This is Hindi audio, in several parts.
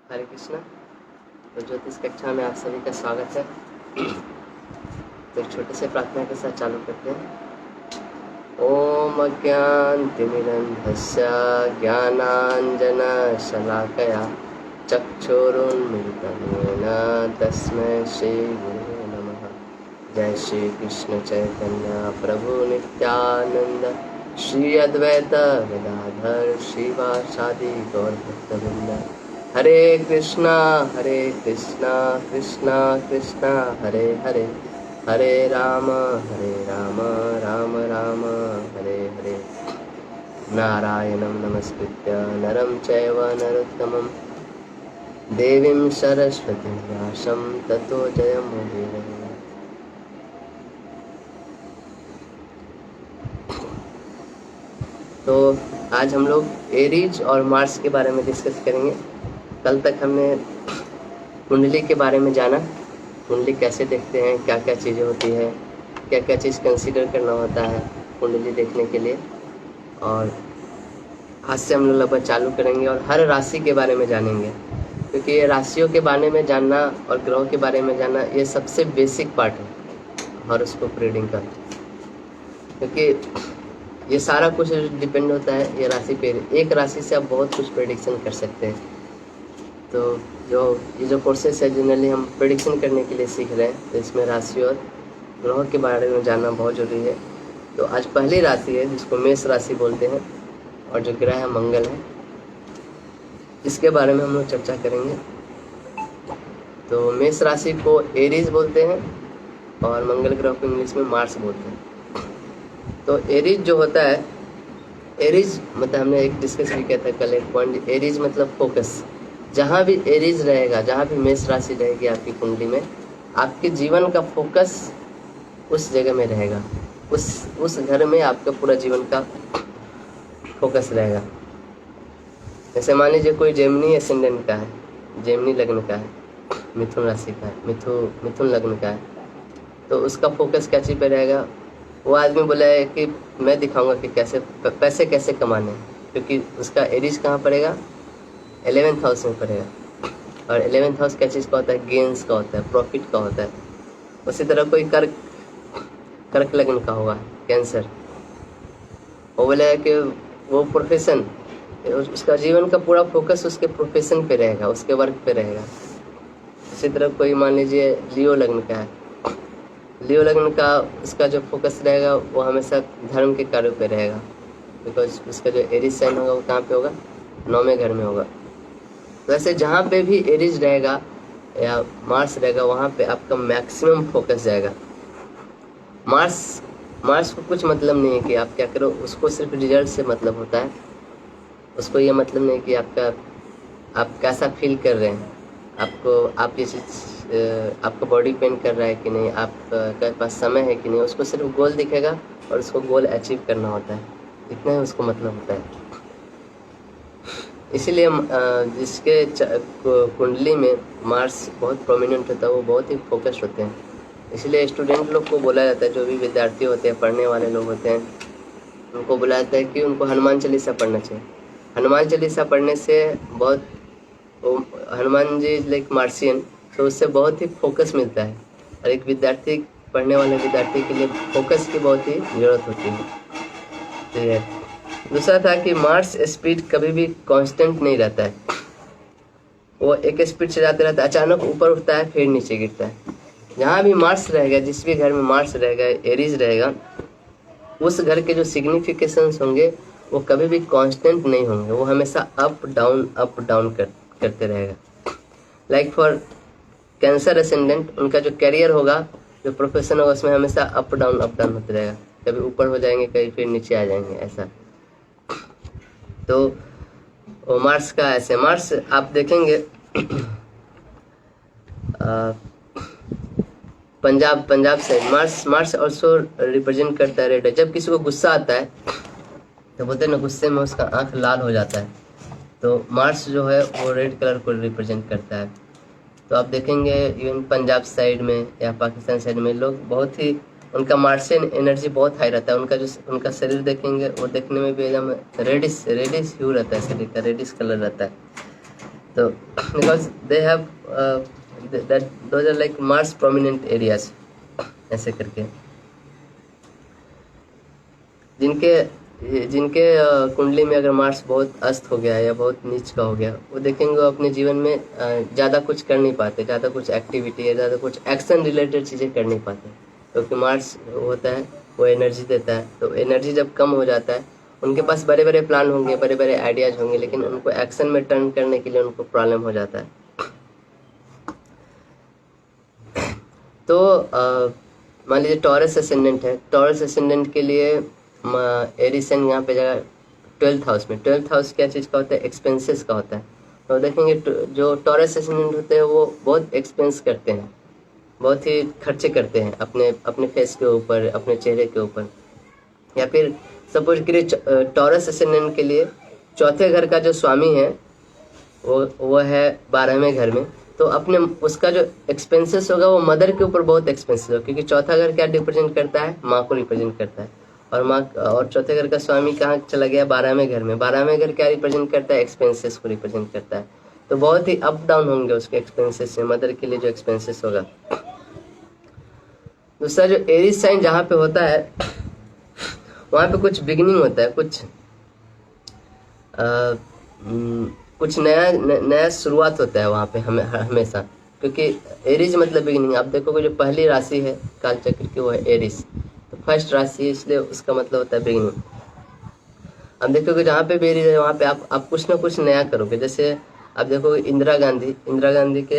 हरे कृष्णा। तो ज्योतिष कक्षा में आप सभी का स्वागत है। तो एक छोटे से प्रार्थना के साथ चालू करते हैं। ओम अज्ञानतिमिरन्धस्य ज्ञानाञ्जनशलाकया चक्षुरुन्मिलितं येन तस्मै श्रीगुरुवे नमः। जय श्री कृष्ण चैतन्य प्रभु नित्यानंद श्री अद्वैत गदाधर श्रीवासादि गौरभक्तवृंद। हरे कृष्णा कृष्णा कृष्णा हरे हरे, हरे राम राम राम हरे हरे। नारायणं नमस्कृत्य नरं चैव नरोत्तमं देवीं सरस्वतीं व्यासं ततो जयमुदीरये। तो आज हम लोग एरीज और मार्स के बारे में डिस्कस करेंगे। कल तक हमने कुंडली के बारे में जाना, कुंडली कैसे देखते हैं, क्या क्या चीज़ें होती है, क्या क्या चीज़ कंसीडर करना होता है कुंडली देखने के लिए। और आज से हम लोग लगभग चालू करेंगे और हर राशि के बारे में जानेंगे, क्योंकि ये राशियों के बारे में जानना और ग्रहों के बारे में जानना ये सबसे बेसिक पार्ट है हॉरोस्कोप रीडिंग का, क्योंकि ये सारा कुछ डिपेंड होता है ये राशि पे। एक राशि से आप बहुत कुछ प्रेडिक्शन कर सकते हैं। तो ये जो कोर्सेस है जनरली हम प्रेडिक्शन करने के लिए सीख रहे हैं, तो इसमें राशि और ग्रहों के बारे में जानना बहुत ज़रूरी है। तो आज पहली राशि है जिसको मेष राशि बोलते हैं, और जो ग्रह है मंगल है, इसके बारे में हम लोग चर्चा करेंगे। तो मेष राशि को एरीज बोलते हैं और मंगल ग्रह को इंग्लिश में मार्स बोलते हैं। तो एरीज जो होता है, एरीज मतलब हमने एक डिस्कस भी किया था कल एक पॉइंट, एरीज मतलब फोकस। जहाँ भी एरीज रहेगा, जहाँ भी मेष राशि रहेगी आपकी कुंडली में, आपके जीवन का फोकस उस जगह में रहेगा, उस घर में आपका पूरा जीवन का फोकस रहेगा। जैसे मान लीजिए कोई जेमिनी एसेंडेंट का है, जेमिनी लग्न का है, मिथुन राशि का है, मिथुन लग्न का है, तो उसका फोकस क्या चीज़ पे रहेगा? वो आदमी बोला है कि मैं दिखाऊंगा कि पैसे कैसे कमाने हैं, क्योंकि उसका एरीज कहाँ पड़ेगा? 11th हाउस में पड़ेगा। और 11th हाउस क्या चीज़ का होता है? गेंस का होता है, प्रॉफिट का होता है। उसी तरह कोई कर्क लग्न का होगा, कैंसर, वो बोला है कि वो प्रोफेशन, उसका जीवन का पूरा फोकस उसके प्रोफेशन पे रहेगा, उसके वर्क पे रहेगा। इसी तरह कोई मान लीजिए लियो लग्न का है, लियो लग्न का उसका जो फोकस रहेगा वो हमेशा धर्म के कार्यों पे रहेगा, बिकॉज उसका जो एरीज साइन होगा वो कहाँ पे होगा? 9वें घर में होगा। वैसे जहाँ पे भी एरीज रहेगा या मार्स रहेगा वहाँ पे आपका मैक्सिमम फोकस जाएगा। मार्स को कुछ मतलब नहीं है कि आप क्या करो, उसको सिर्फ रिजल्ट से मतलब होता है। उसको ये मतलब नहीं कि आप कैसा फील कर रहे हैं, आप ये चीज़ आपका बॉडी पेन कर रहा है कि नहीं, आपके पास समय है कि नहीं। उसको सिर्फ गोल दिखेगा और उसको गोल अचीव करना होता है, इतना ही उसको मतलब होता है। इसीलिए जिसके कुंडली में मार्स बहुत प्रोमिनेंट होता है वो बहुत ही फोकस्ड होते हैं। इसलिए स्टूडेंट लोग को बोला जाता है, जो भी विद्यार्थी होते हैं, पढ़ने वाले लोग होते हैं, उनको बोला जाता है कि उनको हनुमान चालीसा पढ़ना चाहिए। हनुमान चालीसा पढ़ने से बहुत, हनुमान जी लाइक मार्सियन, तो उससे बहुत ही फोकस मिलता है। और एक विद्यार्थी, पढ़ने वाले विद्यार्थी के लिए फोकस की बहुत ही ज़रूरत होती है। तो दूसरा था कि मार्स स्पीड कभी भी कांस्टेंट नहीं रहता है, वो एक स्पीड से जाते रहता है, अचानक ऊपर उठता है फिर नीचे गिरता है। जहाँ भी मार्स रहेगा, जिस भी घर में मार्स रहेगा, एरीज रहेगा, उस घर के जो सिग्निफिकेशंस होंगे वो कभी भी कांस्टेंट नहीं होंगे, वो हमेशा अप डाउन करते रहेगा। लाइक फॉर कैंसर असेंडेंट, उनका जो करियर होगा, जो प्रोफेशन होगा, उसमें हमेशा अप डाउन होते रहेगा, कभी ऊपर हो जाएंगे, कभी फिर नीचे आ जाएंगे, ऐसा। तो मार्स का ऐसे, मार्स आप देखेंगे Punjab side Mars also represent करता है रेड। जब किसी को गुस्सा आता है तो बोलते हैं ना, गुस्से में उसका आंख लाल हो जाता है, तो मार्स जो है वो रेड कलर को रिप्रेजेंट करता है। तो आप देखेंगे इवन पंजाब साइड में या पाकिस्तान साइड में लोग बहुत ही, उनका मार्शियन एनर्जी बहुत हाई रहता है। उनका शरीर देखेंगे, वो देखने में भी एकदम रेडिश ह्यू रहता है, शरीर का रेडिश कलर रहता है। तो because they have that those are like Mars prominent areas, ऐसे करके जिनके जिनके कुंडली में अगर मार्स बहुत अस्त हो गया या बहुत नीच का हो गया, वो देखेंगे वो अपने जीवन में ज़्यादा कुछ कर नहीं पाते, ज़्यादा कुछ एक्टिविटी या ज़्यादा कुछ एक्शन रिलेटेड चीज़ें कर नहीं पाते, क्योंकि मार्स होता है वो एनर्जी देता है। तो एनर्जी जब कम हो जाता है, उनके पास बड़े बड़े प्लान होंगे, बड़े बड़े आइडियाज होंगे, लेकिन उनको एक्शन में टर्न करने के लिए उनको प्रॉब्लम हो जाता है। तो मान लीजिए टॉरस असेंडेंट है, टॉरस असेंडेंट के लिए एरिस यहाँ पे जगह 12th हाउस में। 12th हाउस क्या चीज़ का होता है? एक्सपेंसेस का होता है। तो देखेंगे जो टॉरस असेंडेंट होते हैं वो बहुत एक्सपेंस करते हैं, बहुत ही खर्चे करते हैं अपने अपने फेस के ऊपर, अपने चेहरे के ऊपर। या फिर सपोज करिए टॉरस असेंडेंट के लिए चौथे घर का जो स्वामी है वो है 12वें घर में, तो अपने उसका जो एक्सपेंसेस होगा वो मदर के ऊपर बहुत एक्सपेंसेस होगा, क्योंकि चौथा घर क्या रिप्रेजेंट करता है? माँ को रिप्रेजेंट करता है। और माँ और चौथे घर का स्वामी कहाँ चला गया? 12वें घर में। 12वें घर क्या रिप्रेजेंट करता है? एक्सपेंसेस को रिप्रेजेंट करता है। तो बहुत ही अप डाउन होंगे उसके एक्सपेंसेस से, मदर के लिए जो एक्सपेंसेस होगा। दूसरा जो एरीज साइन जहाँ पे होता है वहाँ पे कुछ बिगिनिंग होता है, कुछ नया शुरुआत होता है वहाँ पे हमेशा, क्योंकि एरीज मतलब बिगिनिंग। आप देखोगे जो पहली राशि है कालचक्र की वो है एरीज, तो फर्स्ट राशि है, इसलिए उसका मतलब होता है बिगिनिंग। अब देखोगे जहाँ पे भी एरीज है वहाँ पे आप कुछ ना कुछ नया करोगे। जैसे आप देखोगे इंदिरा गांधी के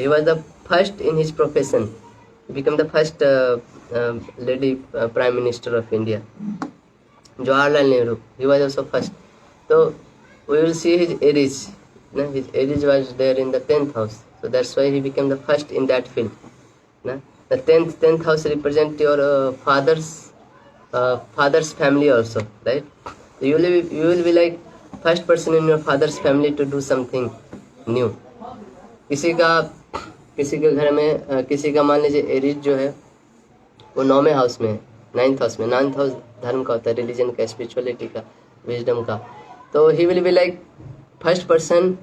he was the first in his profession, become the first lady prime minister of India. Jawaharlal Nehru, he was also first. तो we will see his Aries. His Aries was there in the 10th house, so that's why he became the first in that field. The 10th house represent your father's family also, right? So you will be like first person in your father's family to do something new. किसी के घर में किसी का मान लीजिए एरीज जो है वो 9वें हाउस में है, 9th हाउस में। 9th हाउस धर्म का होता है, रिलीजन का, स्पिरिचुअलिटी का, विजडम का। तो he will be like first person,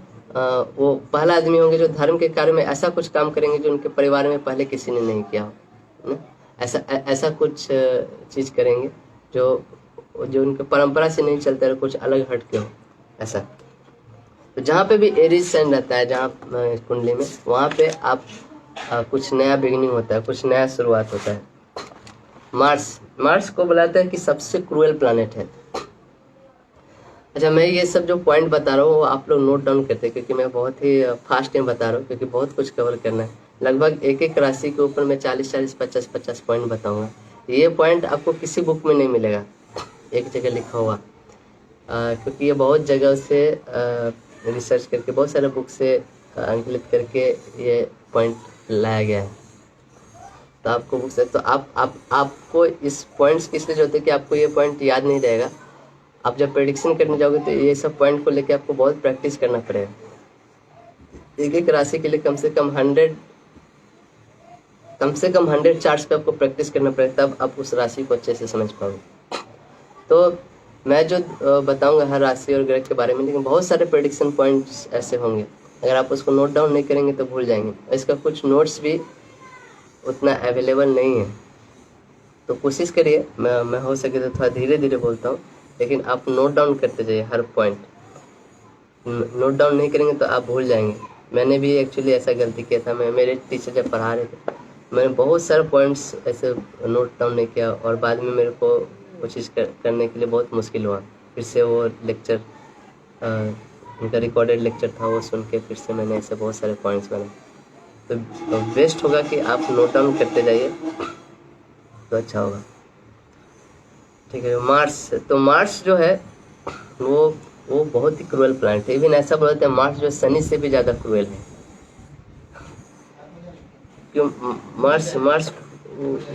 वो पहला आदमी होंगे जो धर्म के कार्य में ऐसा कुछ काम करेंगे जो उनके परिवार में पहले किसी ने नहीं किया हो ना। ऐसा कुछ चीज़ करेंगे जो उनके परंपरा से नहीं चलता है, कुछ अलग हट के हो ऐसा। तो जहाँ पे भी एरीज साइन रहता है जहाँ कुंडली में, वहाँ पे आप कुछ नया बिगिनिंग होता है, कुछ नया शुरुआत होता है। मार्स को बुलाता है कि सबसे क्रूएल प्लैनेट है। अच्छा, मैं ये सब जो पॉइंट बता रहा हूँ वो आप लोग नोट डाउन करते हैं, क्योंकि मैं बहुत ही फास्ट में बता रहा हूँ, क्योंकि बहुत कुछ कवर करना है। लगभग एक एक राशि के ऊपर मैं 40-40, 50-50 पॉइंट बताऊंगा। ये पॉइंट आपको किसी बुक में नहीं मिलेगा एक जगह लिखा हुआ, क्योंकि ये बहुत जगह से रिसर्च करके, बहुत सारे बुक से अंकलित करके ये पॉइंट लाया गया है। तो आपको बुक से तो आपको इस पॉइंट्स की इसलिए जरूरत है कि आपको ये पॉइंट याद नहीं रहेगा। आप जब प्रेडिक्शन करने जाओगे तो ये सब पॉइंट को लेके आपको बहुत प्रैक्टिस करना पड़ेगा। एक एक राशि के लिए कम से कम 100 चार्ट्स पे आपको प्रैक्टिस करना पड़ेगा, तब आप उस राशि को अच्छे से समझ पाओगे। तो मैं जो बताऊंगा हर राशि और ग्रह के बारे में, लेकिन बहुत सारे प्रेडिक्शन पॉइंट्स ऐसे होंगे, अगर आप उसको नोट डाउन नहीं करेंगे तो भूल जाएंगे। इसका कुछ नोट्स भी उतना अवेलेबल नहीं है, तो कोशिश करिए, मैं हो सके तो थोड़ा धीरे धीरे बोलता हूँ, लेकिन आप नोट डाउन करते जाइए हर पॉइंट। नोट डाउन नहीं करेंगे तो आप भूल जाएंगे। मैंने भी एक्चुअली ऐसा गलती किया था। मेरे टीचर जब पढ़ा रहे थे, मैंने बहुत सारे पॉइंट्स ऐसे नोट डाउन नहीं किया, और बाद में मेरे को कोशिश करने के लिए बहुत मुश्किल हुआ। फिर से वो लेक्चर, उनका रिकॉर्डेड लेक्चर था, वो सुन के फिर से मैंने ऐसे बहुत सारे पॉइंट्स बनाए। तो बेस्ट होगा कि आप नोट डाउन करते जाइए तो अच्छा होगा। ठीक है। मार्स जो है वो बहुत ही क्रूएल प्लैनेट है। इवन ऐसा बोलते हैं मार्स जो शनि से भी ज़्यादा क्रूएल है। क्यों? Mars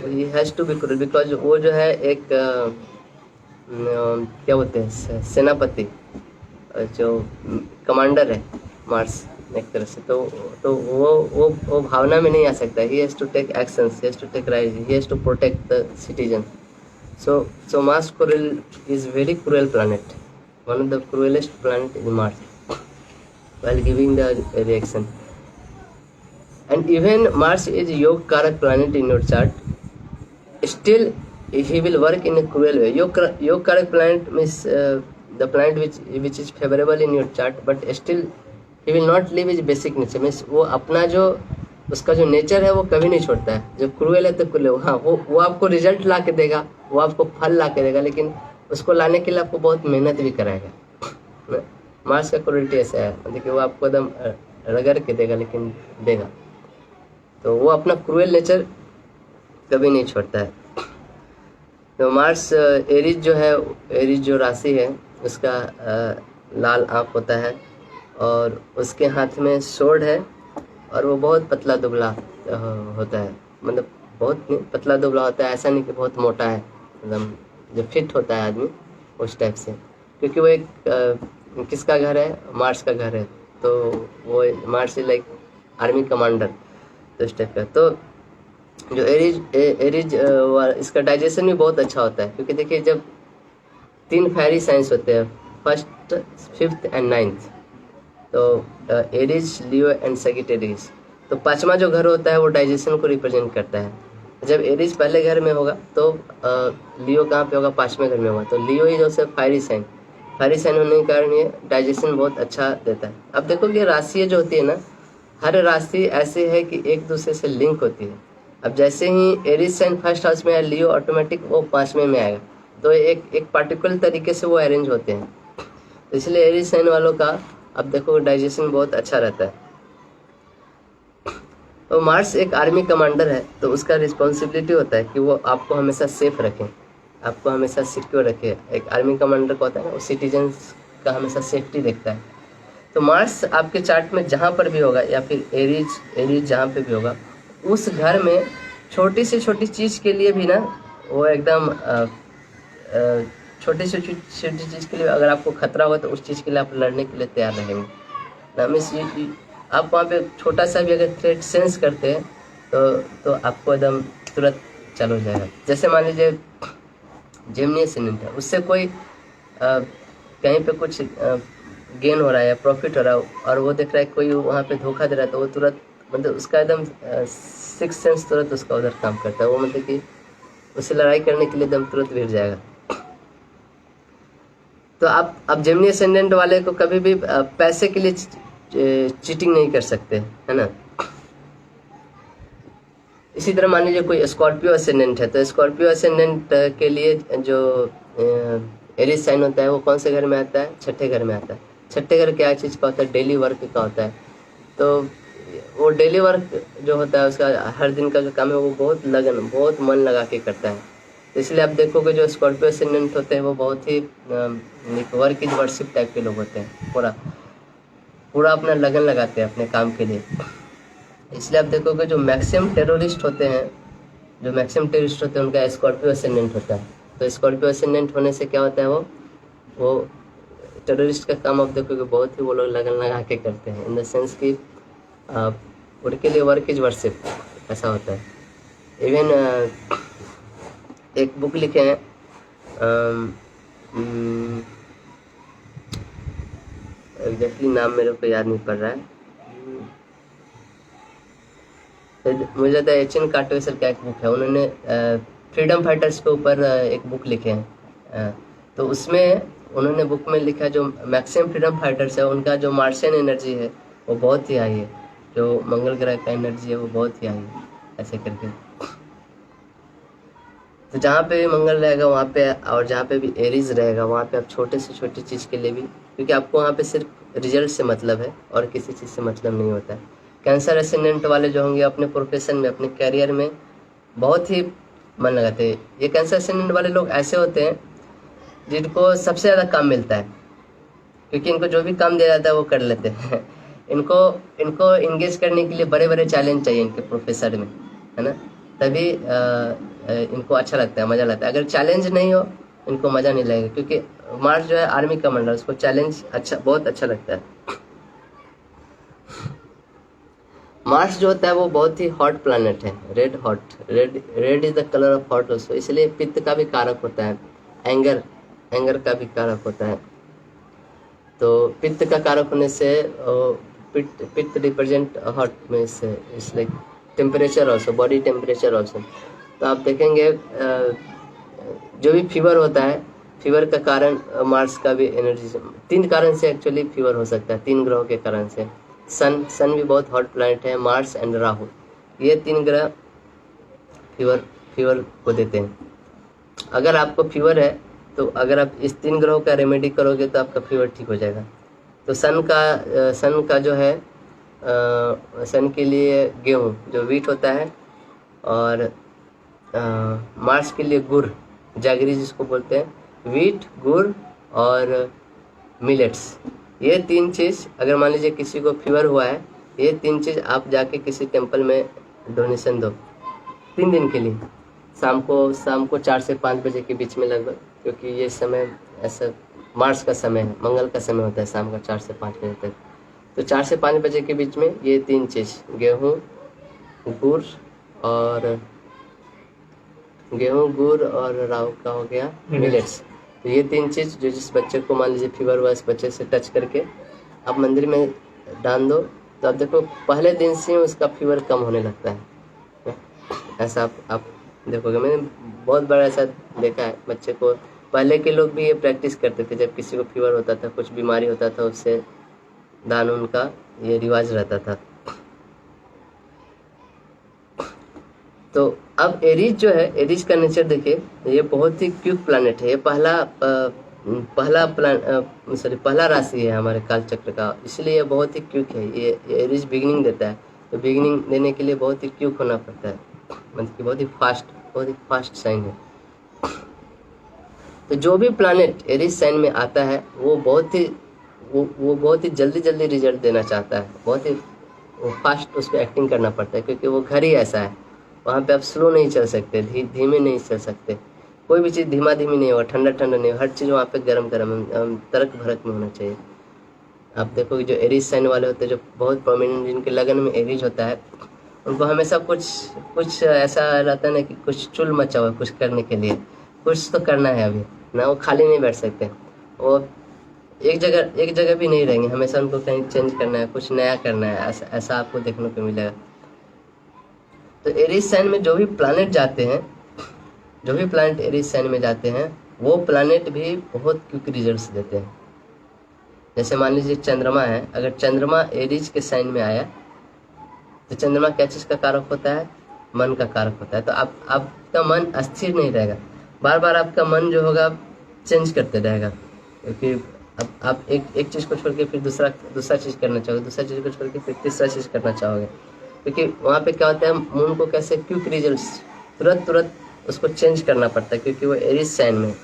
he has to be cruel because वो जो है एक क्या बोलते हैं, सेनापति, जो कमांडर है मार्स एक तरह से। तो वो भावना में नहीं आ सकता। He has to take actions, he has to take rise, he has to protect the citizen. So Mars is very cruel planet. One of the cruelest planet is Mars. while giving the reaction. And even Mars is Yog Karak planet in your chart, still he will work in a cruel way. Yog Karak planet means the planet which is favorable in your chart, but still he will not leave his basic nature. Means वो अपना जो उसका जो नेचर है वो कभी नहीं छोड़ता है. जब क्रूएल है तो क्रूएल, हाँ वो आपको रिजल्ट ला के देगा, वो आपको फल ला के देगा, लेकिन उसको लाने के लिए आपको बहुत मेहनत भी कराएगा. मार्स का क्वालिटी ऐसा है, मतलब कि वो आपको एकदम रगड़ के देगा, लेकिन देगा. तो वो अपना क्रूएल नेचर कभी नहीं छोड़ता है. तो मार्स एरीज जो है, एरीज जो राशि है उसका लाल आँख होता है और उसके हाथ में सोड है और वो बहुत पतला दुबला होता है. मतलब बहुत नहीं, पतला दुबला होता है, ऐसा नहीं कि बहुत मोटा है, मतलब जो फिट होता है आदमी उस टाइप से. क्योंकि वो एक किसका घर है, मार्स का घर है, तो वो Mars is like army commander, तो इस टाइप का. तो जो एरीज इसका डाइजेशन भी बहुत अच्छा होता है. क्योंकि देखिए जब 3 फायरी साइंस होते हैं, 1st, 5th एंड 9th, तो एरीज, लियो एंड सैजिटेरियस. तो 5वां जो घर होता है वो डाइजेशन को रिप्रेजेंट करता है. जब एरीज पहले घर में होगा तो लियो कहाँ पे होगा, 5वें घर में होगा. तो लियो ही जो है फायरी साइन, फायरी साइन होने के कारण ये डाइजेशन बहुत अच्छा देता है. अब देखो ये राशि जो होती है ना, हर राशि ऐसे है कि एक दूसरे से लिंक होती है. अब जैसे ही एरीज साइन 1st हाउस में है, लियो ऑटोमेटिक वो 5वें में आएगा. तो एक पार्टिकुलर तरीके से वो अरेंज होते हैं. इसलिए एरीज साइन वालों का अब देखो डाइजेशन बहुत अच्छा रहता है. तो मार्स एक आर्मी कमांडर है, तो उसका रिस्पॉन्सिबिलिटी होता है कि वो आपको हमेशा सेफ रखें, आपको हमेशा सिक्योर रखे. एक आर्मी कमांडर का होता है ना, वो सिटीजन्स का हमेशा सेफ्टी देखता है. तो मार्स आपके चार्ट में जहाँ पर भी होगा, या फिर एरीज जहाँ पे भी होगा, उस घर में छोटी से छोटी चीज़ के लिए भी ना वो एकदम छोटी से छोटी चीज़ के लिए अगर आपको खतरा हो तो उस चीज़ के लिए आप लड़ने के लिए तैयार रहेंगे ना. मीन्स आप वहाँ पे छोटा सा भी अगर थ्रेट सेंस करते हैं तो आपको एकदम तुरंत चालू हो जाएगा. जैसे मान लीजिए जेमिनी एसेंडेंट है, उससे कोई कहीं पे कुछ गेन हो रहा है या प्रॉफिट हो रहा है और वो देख रहा है कोई वहाँ पे धोखा दे रहा है, तो वो तुरंत मतलब उसका एकदम 6th सेंस तुरंत उसका उधर काम करता है. वो मतलब कि उससे लड़ाई करने के लिए एकदम तुरंत भिड़ जाएगा. तो आप जेमिनी एसेंडेंट वाले को कभी भी पैसे के लिए चीटिंग नहीं कर सकते, है ना. इसी तरह मान लीजिए कोई स्कॉर्पियो एसेंडेंट है, तो स्कॉर्पियो एसेंडेंट के लिए जो एरीज साइन होता है वो कौन से घर में आता है, 6ठे घर में आता है. 6ठे घर क्या चीज़ का होता है, डेली वर्क का होता है. तो वो डेली वर्क जो होता है उसका हर दिन का जो काम है वो बहुत लगन, बहुत मन लगा के करता है. इसलिए आप देखोगे जो स्कॉर्पियो एसेंडेंट होते हैं वो बहुत ही वर्क इज वर्शिप टाइप के लोग होते हैं. पूरा अपना लगन लगाते हैं अपने काम के लिए. इसलिए आप देखोगे जो मैक्सिमम टेररिस्ट होते हैं, उनका स्कॉर्पियो एसेंडेंट होता है. तो स्कॉर्पियो एसेंडेंट होने से क्या होता है, वो टेररिस्ट का काम आप देखोगे बहुत ही वो लोग लगन लगा के करते हैं. इन द सेंस कि उनके लिए वर्क इज वर्शिप ऐसा होता है. इवन एक बुक लिखे हैं, एग्जैक्टली नाम मेरे को याद नहीं पड़ रहा है, मुझे लगता है एच.एन. कार्टवेसल का एक बुक है. उन्होंने फ्रीडम फाइटर्स के ऊपर एक बुक लिखे हैं. तो उसमें उन्होंने बुक में लिखा जो मैक्सिमम फ्रीडम फाइटर्स है उनका जो मार्शियन एनर्जी है वो बहुत ही हाई है, जो मंगल ग्रह का एनर्जी है वो बहुत ही हाई है, ऐसे करके. तो जहाँ पे भी मंगल रहेगा वहाँ पे, और जहाँ पे भी एरीज रहेगा वहाँ पे आप छोटे से छोटी चीज़ के लिए भी, क्योंकि आपको वहाँ पे सिर्फ रिजल्ट से मतलब है और किसी चीज़ से मतलब नहीं होता है. कैंसर एसेंडेंट वाले जो होंगे अपने प्रोफेशन में, अपने कैरियर में बहुत ही मन लगाते हैं. ये कैंसर एसेंडेंट वाले लोग ऐसे होते हैं जिनको सबसे ज़्यादा काम मिलता है, क्योंकि इनको जो भी काम दिया जाता है वो कर लेते हैं. इनको इंगेज करने के लिए बड़े बड़े चैलेंज चाहिए इनके प्रोफेसर में, है ना. तभी इनको अच्छा लगता है, मज़ा लगता है. अगर चैलेंज नहीं हो इनको मज़ा नहीं लगेगा, क्योंकि मार्स जो है आर्मी कमांडर, उसको चैलेंज बहुत अच्छा लगता है. मार्स जो होता है वो बहुत ही हॉट प्लैनेट है, red is the colour of hot also. इसलिए पित्त का भी कारक होता है, एंगर का भी कारक होता है. तो पित्त का कारक होने से पित्त पित्त रिप्रेजेंट हॉट में से it's like temperature also, body temperature also. तो आप देखेंगे जो भी फीवर होता है, फीवर का कारण मार्स का भी एनर्जी, 3 कारण से एक्चुअली फीवर हो सकता है, 3 ग्रहों के कारण से। सन भी बहुत हॉट प्लैनेट है, मार्स एंड राहु, ये 3 ग्रह फीवर को देते हैं। अगर आपको फीवर है तो अगर आप इस 3 ग्रहों का रेमेडी करोगे तो आपका फीवर ठीक हो जाएगा। तो सन का जो है सन के लिए गेहूँ जो वीट होता है, और मार्स के लिए गुड़, जागरी जिसको बोलते हैं, वीट, गुड़ और मिलेट्स। ये 3 चीज़ अगर मान लीजिए किसी को फीवर हुआ है, ये 3 चीज़ आप जाके किसी टेम्पल में डोनेशन दो 3 दिन के लिए, शाम को 4 से 5 बजे के बीच में लगभग, क्योंकि ये समय ऐसा मार्स का समय है, मंगल का समय होता है शाम का 4 से 5 बजे तक। तो 4 से 5 बजे के बीच में ये 3 चीज़, गेहूँ, गुड़ और राहु का हो गया मिलेट्स। तो ये 3 चीज़ जो जिस बच्चे को मान लीजिए फीवर हुआ, इस बच्चे से टच करके आप मंदिर में डाल दो, तो आप देखो पहले दिन से उसका फीवर कम होने लगता है। ऐसा आप देखोगे, मैंने बहुत बार ऐसा देखा है बच्चे को। पहले के लोग भी ये प्रैक्टिस करते थे, जब किसी को फीवर होता था, कुछ बीमारी होता था, उससे दान उनका ये रिवाज रहता था। तो अब एरीज जो है, एरीज का नेचर देखिए, ये बहुत ही क्विक प्लैनेट है। ये पहला राशि है हमारे काल चक्र का, इसलिए ये बहुत ही क्विक है। ये एरीज बिगिनिंग देता है, तो बिगिनिंग देने के लिए बहुत ही क्विक होना पड़ता है, मतलब कि बहुत ही फास्ट साइन है। तो जो भी प्लैनेट एरीज साइन में आता है वो बहुत ही जल्दी रिजल्ट देना चाहता है, बहुत ही फास्ट उस पर एक्टिंग करना पड़ता है, क्योंकि वो घर ही ऐसा है। वहाँ पे आप स्लो नहीं चल सकते, धीमे नहीं चल सकते, कोई भी चीज़ धीमी नहीं होगा, ठंडा नहीं होगा, हर चीज़ वहाँ पे गरम तरक भरक में होना चाहिए। आप देखोगे जो एरीज साइन वाले होते हैं, जो बहुत प्रोमिनेंट, जिनके लगन में एरीज होता है, उनको हमेशा कुछ ऐसा रहता है ना कि कुछ चुल मचा हुआ है कुछ करने के लिए, कुछ तो करना है अभी ना, वो खाली नहीं बैठ सकते, वो एक जगह भी नहीं रहेंगे, हमेशा उनको कहीं चेंज करना है, कुछ नया करना है, ऐसा आपको देखने को मिलेगा। तो एरीज साइन में जो भी प्लैनेट जाते हैं, जो भी प्लैनेट एरीज साइन में जाते हैं, वो प्लैनेट भी बहुत क्विक रिजल्ट्स देते हैं। जैसे मान लीजिए चंद्रमा है, अगर चंद्रमा एरीज के साइन में आया, तो चंद्रमा क्या चीज़ का कारक होता है? मन का कारक होता है। तो आपका मन अस्थिर नहीं रहेगा, बार बार आपका मन जो होगा चेंज करते रहेगा, क्योंकि अब आप एक चीज़ को छोड़ के फिर दूसरा चीज़ करना चाहोगे, दूसरा चीज़ को छोड़ के फिर तीसरा चीज़ करना चाहोगे, क्योंकि वहाँ पे क्या होता है, मून को कैसे क्विक रिजल्ट्स तुरंत उसको चेंज करना पड़ता है, क्योंकि वो एरीज साइन में।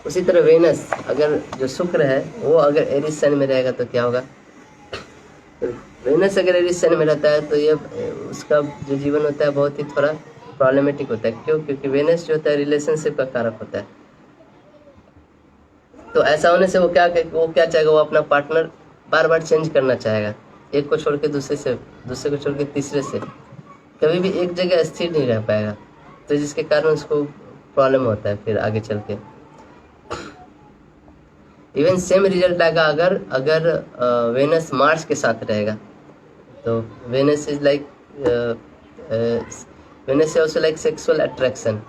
उसी तरह वेनस, अगर जो शुक्र है वो अगर एरीज साइन में रहेगा तो क्या होगा? तो वेनस अगर एरीज साइन में रहता है तो ये उसका जो जीवन होता है बहुत ही थोड़ा प्रॉब्लमेटिक होता है। क्यों? क्योंकि वेनस जो होता है रिलेशनशिप का कारक होता है। तो ऐसा होने से वो क्या चाहेगा, वो अपना पार्टनर बार बार चेंज करना चाहेगा, एक को छोड़ के दूसरे को छोड़ के तीसरे से, कभी भी एक जगह स्थिर नहीं रह पाएगा, तो जिसके कारण उसको प्रॉब्लम होता है फिर आगे चल के। इवन सेम रिजल्ट आएगा अगर वेनस मार्स के साथ रहेगा। तो Venus is like Venus also like sexual attraction,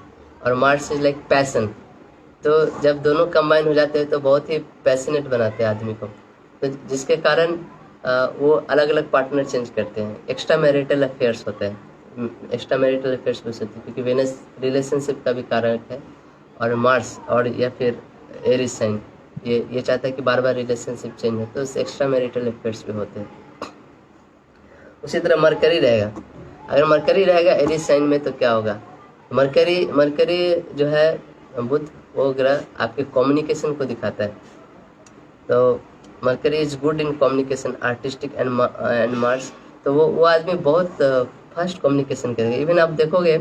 और मार्स इज लाइक पैशन। तो जब दोनों कंबाइन हो जाते हैं तो बहुत ही पैशनेट बनाते हैं आदमी को, तो जिसके कारण वो अलग अलग पार्टनर चेंज करते हैं। एक्स्ट्रा मैरिटल अफेयर्स होते हैं, एक्स्ट्रा मैरिटल अफेयर्स भी होते हैं, क्योंकि वेनस रिलेशनशिप का भी कारक है, और मार्स और या फिर एरीज साइन ये चाहता है कि बार बार रिलेशनशिप चेंज हो, तो उससे एक्स्ट्रा मैरिटल अफेयर्स भी होते हैं। उसी तरह मरकरी रहेगा, अगर मरकरी रहेगा एरीज साइन में तो क्या होगा? मरकरी जो है बुध, वो ग्रह आपके कम्युनिकेशन को दिखाता है। तो mercury is good in communication, artistic and Mars, तो वो आदमी बहुत फास्ट कम्युनिकेशन करेगा। इवन आप देखोगे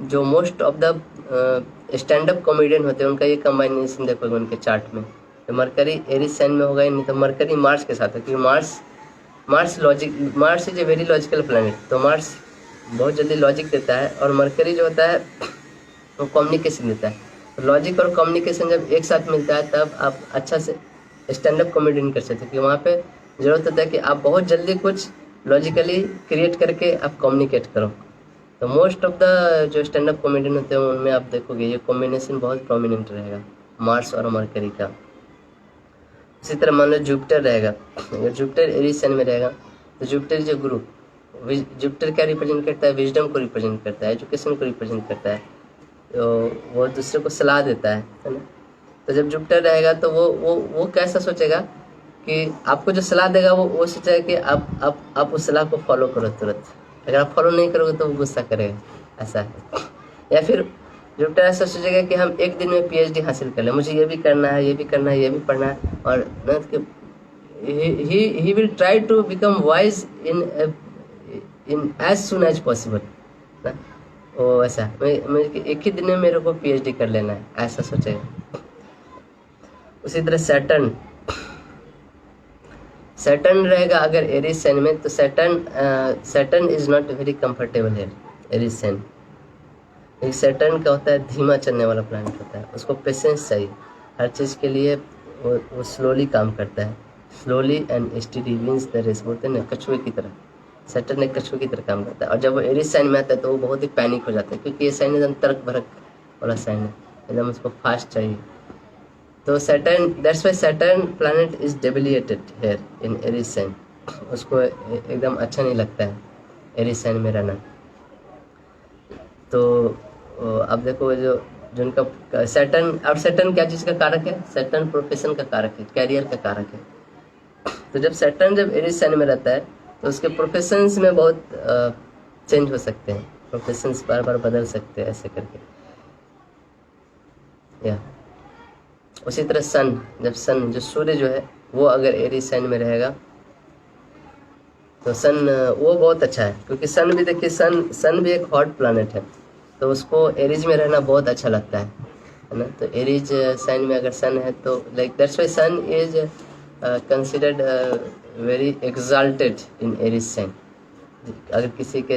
जो most of the stand up comedian होते हैं उनका ये कम्बाइनेशन देखोगे उनके चार्ट में। तो मरकरी एरीज साइन में होगा, नहीं तो मरकरी मार्स के साथ है, क्योंकि Mars is a very logical planet, तो मार्स बहुत जल्दी लॉजिक देता है, और मरकरी जो होता है वो कम्युनिकेशन देता है। तो लॉजिक और कम्युनिकेशन जब एक साथ मिलता है तब आप अच्छा से स्टैंड अप कॉमेडी नहीं कर सकते, क्योंकि वहाँ पे ज़रूरत होता है कि आप बहुत जल्दी कुछ लॉजिकली क्रिएट करके आप कम्युनिकेट करो। तो मोस्ट ऑफ द जो स्टैंड अप कॉमेडियन होते हैं उनमें आप देखोगे ये कॉम्बिनेशन बहुत प्रोमिनेंट रहेगा, मार्स और मरकरी का। इसी तरह मान लो जुपिटर रहेगा, अगर जुपिटर एरीज साइन में रहेगा तो जुपिटर जो गुरु, जुपिटर क्या रिप्रेजेंट करता है, विजडम को रिप्रेजेंट करता है, एजुकेशन को रिप्रेजेंट करता है, तो वो दूसरे को सलाह देता है ना। तो जब जुपिटर रहेगा तो वो कैसा सोचेगा कि आपको जो सलाह देगा वो सोचेगा कि आप उस सलाह को फॉलो करो तुरंत, अगर आप फॉलो नहीं करोगे तो वो गुस्सा करेगा, ऐसा है। या फिर जुपिटर ऐसा सोचेगा कि हम एक दिन में पीएचडी हासिल कर लें, मुझे ये भी करना है, ये भी करना है, ये भी पढ़ना है, और he will try to become wise in as soon as possible ना। वो ऐसा मैं एक ही दिन में मेरे को पीएचडी कर लेना है, ऐसा सोचेगा। उसी तरह सैटर्न रहेगा अगर एरीज साइन में, तो Saturn is not very comfortable है एरीज साइन। सैटर्न का होता है धीमा चलने वाला प्लैनेट होता है, उसको पेशेंस चाहिए हर चीज़ के लिए, वो स्लोली काम करता है, slowly and steady wins the race, बोलते हैं ना, कछुए की तरह। सैटर्न एक कछुए की तरह काम करता है, और जब वो एरीज साइन में आता है तो वो बहुत ही पैनिक हो जाता है, क्योंकि ये साइन एकदम तर्क भरक वाला साइन है, एकदम उसको फास्ट चाहिए। तो Saturn, that's why Saturn planet is debilitated here in Aries sign, उसको एकदम अच्छा नहीं लगता है एरीज साइन में रहना। तो अब देखो जो जिनका सैटर्न, अब सैटर्न क्या चीज़ का कारक है, सैटर्न प्रोफेशन का कारक है, कैरियर का कारक है। तो जब सैटर्न जब एरीज साइन में रहता है तो उसके प्रोफेशंस में बहुत चेंज हो सकते हैं, प्रोफेशंस बार बार बदल सकते हैं ऐसे करके, या उसी तरह सन, जब सन जो सूर्य जो है वो अगर एरीज साइन में रहेगा तो सन वो बहुत अच्छा है, क्योंकि सन भी देखिए, सन भी एक हॉट प्लैनेट है, तो उसको एरीज में रहना बहुत अच्छा लगता है ना। तो एरीज साइन में अगर सन है तो like that's why sun is considered very exalted in Aries sign. अगर किसी के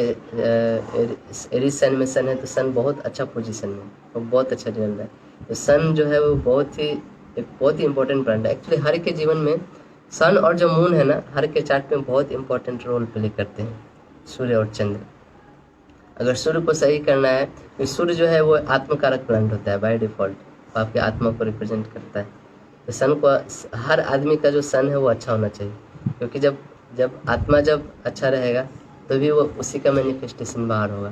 एरीज साइन में सन है तो सन बहुत अच्छा पोजीशन में, वो बहुत अच्छा रिजल्ट है। तो सन जो है वो बहुत ही इंपॉर्टेंट प्लैनेट है एक्चुअली हर के जीवन में। सन और जो मून है ना, हर के चार्ट में बहुत इंपॉर्टेंट रोल प्ले करते हैं, सूर्य और चंद्र। अगर सूर्य को सही करना है, तो सूर्य जो है वो आत्मकारक प्लैनेट होता है बाय डिफॉल्ट, तो आपके आत्मा को रिप्रेजेंट करता है। तो सन को, हर आदमी का जो सन है वो अच्छा होना चाहिए, क्योंकि जब आत्मा जब अच्छा रहेगा तो भी वो उसी का मैनिफेस्टेशन बाहर होगा।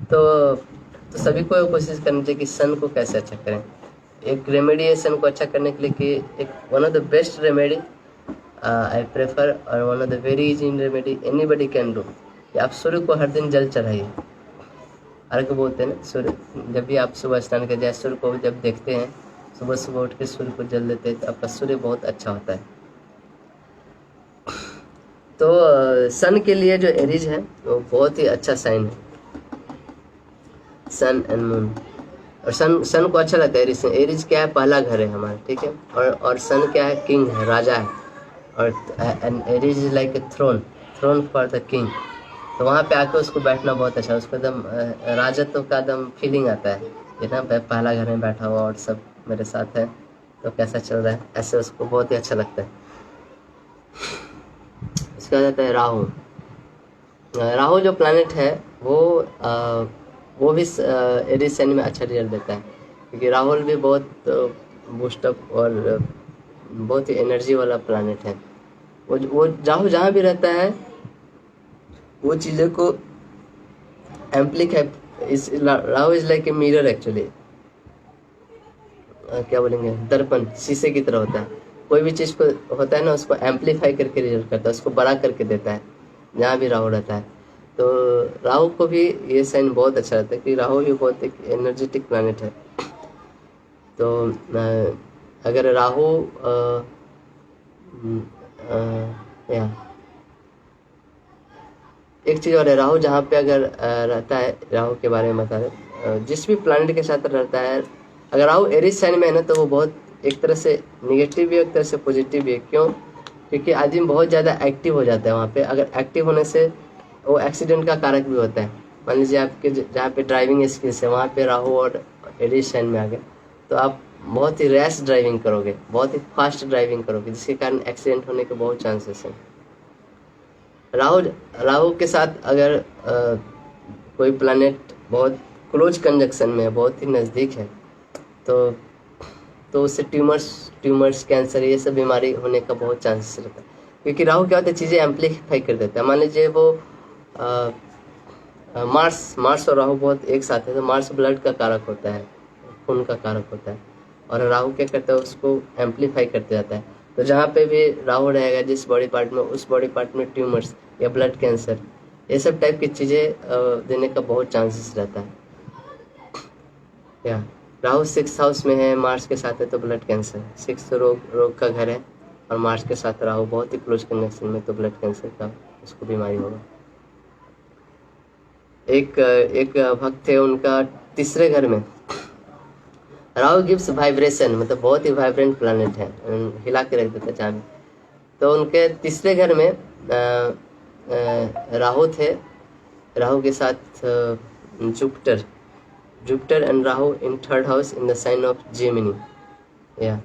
तो सभी को कोशिश करनी चाहिए कि सन को कैसे अच्छा करें। एक रेमेडी है सन को अच्छा करने के लिए कि एक one of the best remedy I prefer, और one of the very easy remedy anybody can do, कि आप सूर्य को हर दिन जल चढ़ाइए। अर्घ बोलते हैं ना, सूर्य, जब भी आप सुबह स्नान कर जाए, सूर्य को जब देखते हैं, सुबह सुबह उठ के सूर्य को जल देते हैं, तो आपका सूर्य बहुत अच्छा होता है। तो सन के लिए जो एरीज है वो बहुत ही अच्छा साइन है, सन एंड मून। और सन को अच्छा लगता है एरीज से। एरीज क्या है, पहला घर है हमारा, ठीक है, और सन क्या है, किंग है, राजा है, और Aries is like a throne for the king. तो वहाँ पे आके उसको बैठना बहुत अच्छा, उसको एकदम राजत्व का एकदम फीलिंग आता है, ये ना पहला घर में बैठा हुआ और सब मेरे साथ है, तो कैसा चल रहा है, ऐसे उसको बहुत ही अच्छा लगता है। इसका आ जाता है राहु। राहु जो प्लैनेट है वो भी एरीज साइन में अच्छा रिजल्ट देता है, क्योंकि राहुल भी बहुत बूस्टअप और बहुत ही एनर्जी वाला प्लैनेट है। वो राहु जहाँ भी रहता है वो चीज़ों को amplify, Rahu is like a mirror actually, क्या बोलेंगे, दर्पण, शीशे की तरह होता है। कोई भी चीज़ को होता है ना, उसको एम्प्लीफाई करके रिजल्ट करता है, उसको बड़ा करके देता है, जहाँ भी राहु रहता है। तो राहु को भी ये साइन बहुत अच्छा रहता है, कि राहु भी बहुत एक एनर्जेटिक प्लैनेट है। तो अगर राहु या एक चीज़ और है, राहु जहाँ पे अगर रहता है, राहु के बारे में बता रहे, जिस भी प्लैनेट के साथ रहता है, अगर राहु एरीज साइन में है ना, तो वो बहुत एक तरह से निगेटिव भी है, एक तरह से पॉजिटिव भी है। क्यों? क्योंकि आदमी बहुत ज़्यादा एक्टिव हो जाता है वहाँ पे। अगर एक्टिव होने से वो एक्सीडेंट का कारक भी होता है। मान लीजिए आपके जहाँ पे ड्राइविंग स्किल्स है, वहाँ पे राहु और एरीज साइन में आ गए, तो आप बहुत ही रैश ड्राइविंग करोगे, बहुत ही फास्ट ड्राइविंग करोगे, जिसके कारण एक्सीडेंट होने के बहुत चांसेस हैं। राहु राहु के साथ अगर कोई प्लैनेट बहुत क्लोज कंजक्शन में है, बहुत ही नज़दीक है, तो उससे ट्यूमर्स कैंसर ये सब बीमारी होने का बहुत चांसेस रहता है। क्योंकि राहु क्या होता है, चीज़ें एम्पलीफाई कर देता है। मान लीजिए वो मार्स और राहु बहुत एक साथ है, तो मार्स ब्लड का कारक होता है, खून का कारक होता है, और राहु क्या करता है, उसको एम्पलीफाई करते जाता है। तो जहाँ पे भी राहु रहेगा जिस बॉडी पार्ट में, उस बॉडी पार्ट में ट्यूमर्स या ब्लड कैंसर ये सब टाइप की चीज़ें देने का बहुत चांसेस रहता है। या राहु 6th हाउस में है, मार्स के साथ है, तो ब्लड कैंसर 6 रोग का घर है, और मार्स के साथ राहु बहुत ही क्लोज कनेक्शन में, तो ब्लड कैंसर का उसको बीमारी होगा। एक भक्त थे, उनका तीसरे घर में राहु गिव्स वाइब्रेशन, मतलब बहुत ही वाइब्रेंट प्लैनेट है, हिला के रख देता है जहाँ भी। तो उनके तीसरे घर में राहु थे, राहु के साथ Jupiter and Rahu in 3rd house in the sign of Gemini, या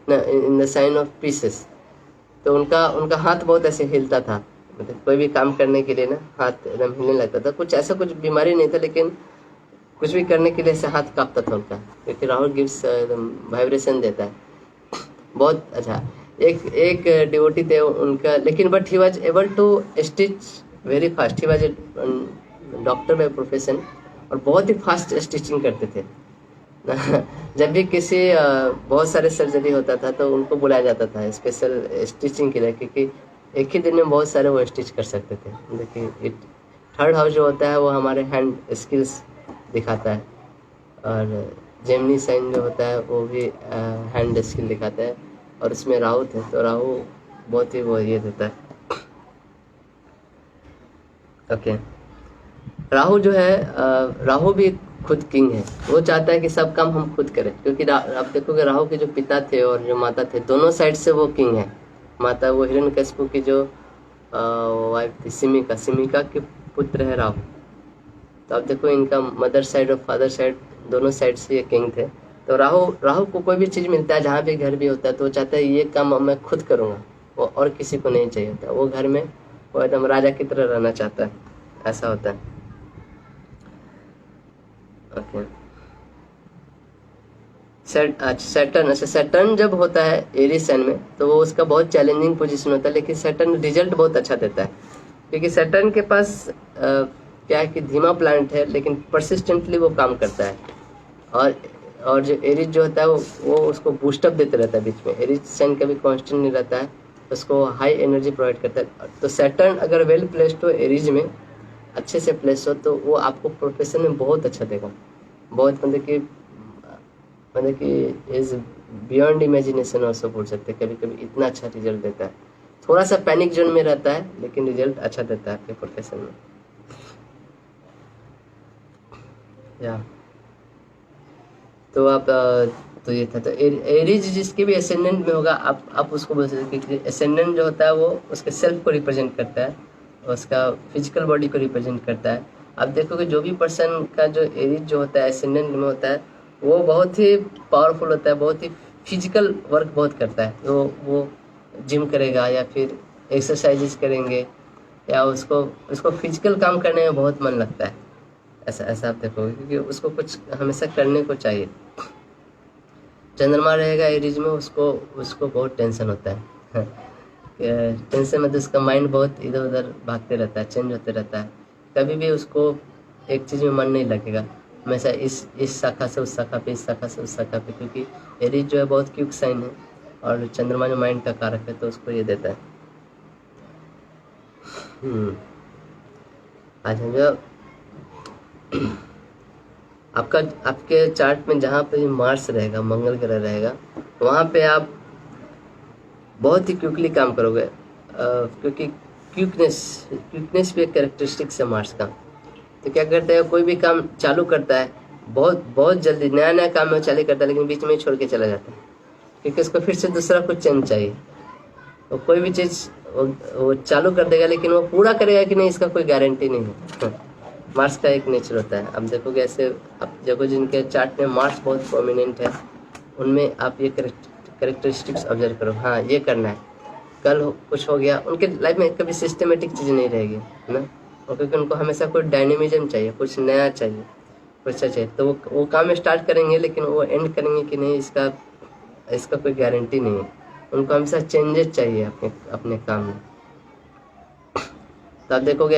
in the sign of Pisces. तो उनका हाथ बहुत ऐसे हिलता था, मतलब कोई भी काम करने के लिए ना हाथ एकदम हिलने लगता था। कुछ बीमारी नहीं था, लेकिन कुछ भी करने के लिए ऐसे हाथ कांपता था उनका, क्योंकि राहु गिव्स वाइब्रेशन देता है। बहुत अच्छा। एक डिवोटी थे उनका, लेकिन but he was able to stitch very fast. He was a doctor by profession, और बहुत ही फास्ट स्टिचिंग करते थे। जब भी किसी बहुत सारे सर्जरी होता था तो उनको बुलाया जाता था स्पेशल स्टिचिंग के लिए, क्योंकि एक ही दिन में बहुत सारे वो स्टिच कर सकते थे। देखिए 3rd हाउस जो होता है वो हमारे हैंड स्किल्स दिखाता है, और जेमिनी साइन जो होता है वो भी हैंड स्किल दिखाता है, और उसमें राहु थे, तो राहु बहुत ही वो ये देता है। ओके, राहु जो है राहु भी खुद किंग है। वो चाहता है कि सब काम हम खुद करें, क्योंकि आप देखोगे राहु के जो पिता थे और जो माता थे, दोनों साइड से वो किंग है। माता वो हिरण्यकशिपु की जो वाइफ थी सिमिका के पुत्र है राहु। तो आप देखो इनका मदर साइड और फादर साइड दोनों साइड से ये किंग थे। तो राहु को कोई भी चीज़ मिलता है, जहाँ भी घर भी होता है, तो वो चाहता है ये काम मैं खुद करूँगा, वो और किसी को नहीं चाहिए होता। वो घर में वो एकदम राजा की तरह रहना चाहता है, ऐसा होता है। ओके, सैटर्न जब होता है एरीज साइन में, तो वो उसका बहुत चैलेंजिंग पोजीशन होता है, लेकिन सैटर्न रिजल्ट बहुत अच्छा देता है। क्योंकि सैटर्न के पास क्या है कि धीमा प्लैनेट है, लेकिन परसिस्टेंटली वो काम करता है। और जो एरीज जो होता है वो उसको बूस्टअप देते रहता है बीच में। एरीज साइन कभी कांस्टेंट नहीं रहता है, उसको हाई एनर्जी प्रोवाइड करता है। तो सैटर्न अगर वेल प्लेस्ड हो एरीज में, अच्छे से प्लेस हो, तो वो आपको प्रोफेशन में बहुत अच्छा देगा। बहुत मतलब कि इज बियॉन्ड इमेजिनेशन ऑल्सो बोल सकते हैं। कभी कभी इतना अच्छा रिजल्ट देता है। थोड़ा सा पैनिक जोन में रहता है, लेकिन रिजल्ट अच्छा देता है आपके प्रोफेशन में। या तो आप तो ये था। तो एरीज जिसके भी एसेंडेंट में होगा, आप उसको बोल सकते हैं कि एसेंडेंट जो होता है वो उसके सेल्फ को रिप्रेजेंट करता है, उसका फिजिकल बॉडी को रिप्रेजेंट करता है। आप देखोगे जो भी पर्सन का जो एरीज जो होता है एसेंडेंट में होता है, वो बहुत ही पावरफुल होता है, बहुत ही फिजिकल वर्क बहुत करता है। तो वो जिम करेगा या फिर एक्सरसाइजेस करेंगे, या उसको फिजिकल काम करने में बहुत मन लगता है। ऐसा आप देखोगे, क्योंकि उसको कुछ हमेशा करने को चाहिए। चंद्रमा रहेगा एरीज में, उसको बहुत टेंशन होता है। टेंशन में तो उसका माइंड बहुत इधर उधर भागते रहता है, चेंज होते रहता है। कभी भी उसको एक चीज़ में मन नहीं लगेगा, हमेशा इस शाखा से उस शाखा पे, इस शाखा से उस शाखा पे। क्योंकि एरीज जो है बहुत क्विक साइन है, और चंद्रमा जो माइंड का कारक है, तो उसको ये देता है। आज हम जो आपके चार्ट में जहाँ पे मार्स रहेगा, मंगल ग्रह रहेगा, वहाँ पे आप बहुत ही क्विकली काम करोगे, क्योंकि क्विकनेस भी एक कैरेक्टरिस्टिक्स है मार्स का। तो क्या करता है, कोई भी काम चालू करता है बहुत जल्दी, नया काम में चालू करता है, लेकिन बीच में ही छोड़ के चला जाता है, क्योंकि उसको फिर से दूसरा कुछ चेंज चाहिए। वो कोई भी चीज़ वो चालू कर देगा, लेकिन वो पूरा करेगा कि नहीं, इसका कोई गारंटी नहीं है। मार्स का एक नेचर होता है। अब देखोगे ऐसे, अब देखो जिनके चार्ट में मार्स बहुत प्रोमिनेंट है, उनमें आप ये करेक्टरिस्टिक्स ऑब्जर्व करो, हाँ ये करना है, कल कुछ हो गया, उनके लाइफ में कभी सिस्टमेटिक चीज़ नहीं रहेगी, है ना। और क्योंकि उनको हमेशा कोई डायनेमिज्म चाहिए, कुछ नया चाहिए, कुछ अच्छा चाहिए, तो वो काम स्टार्ट करेंगे, लेकिन वो एंड करेंगे कि नहीं इसका कोई गारंटी नहीं है। उनको हमेशा चेंजेस चाहिए अपने अपने काम में। तो आप देखोगे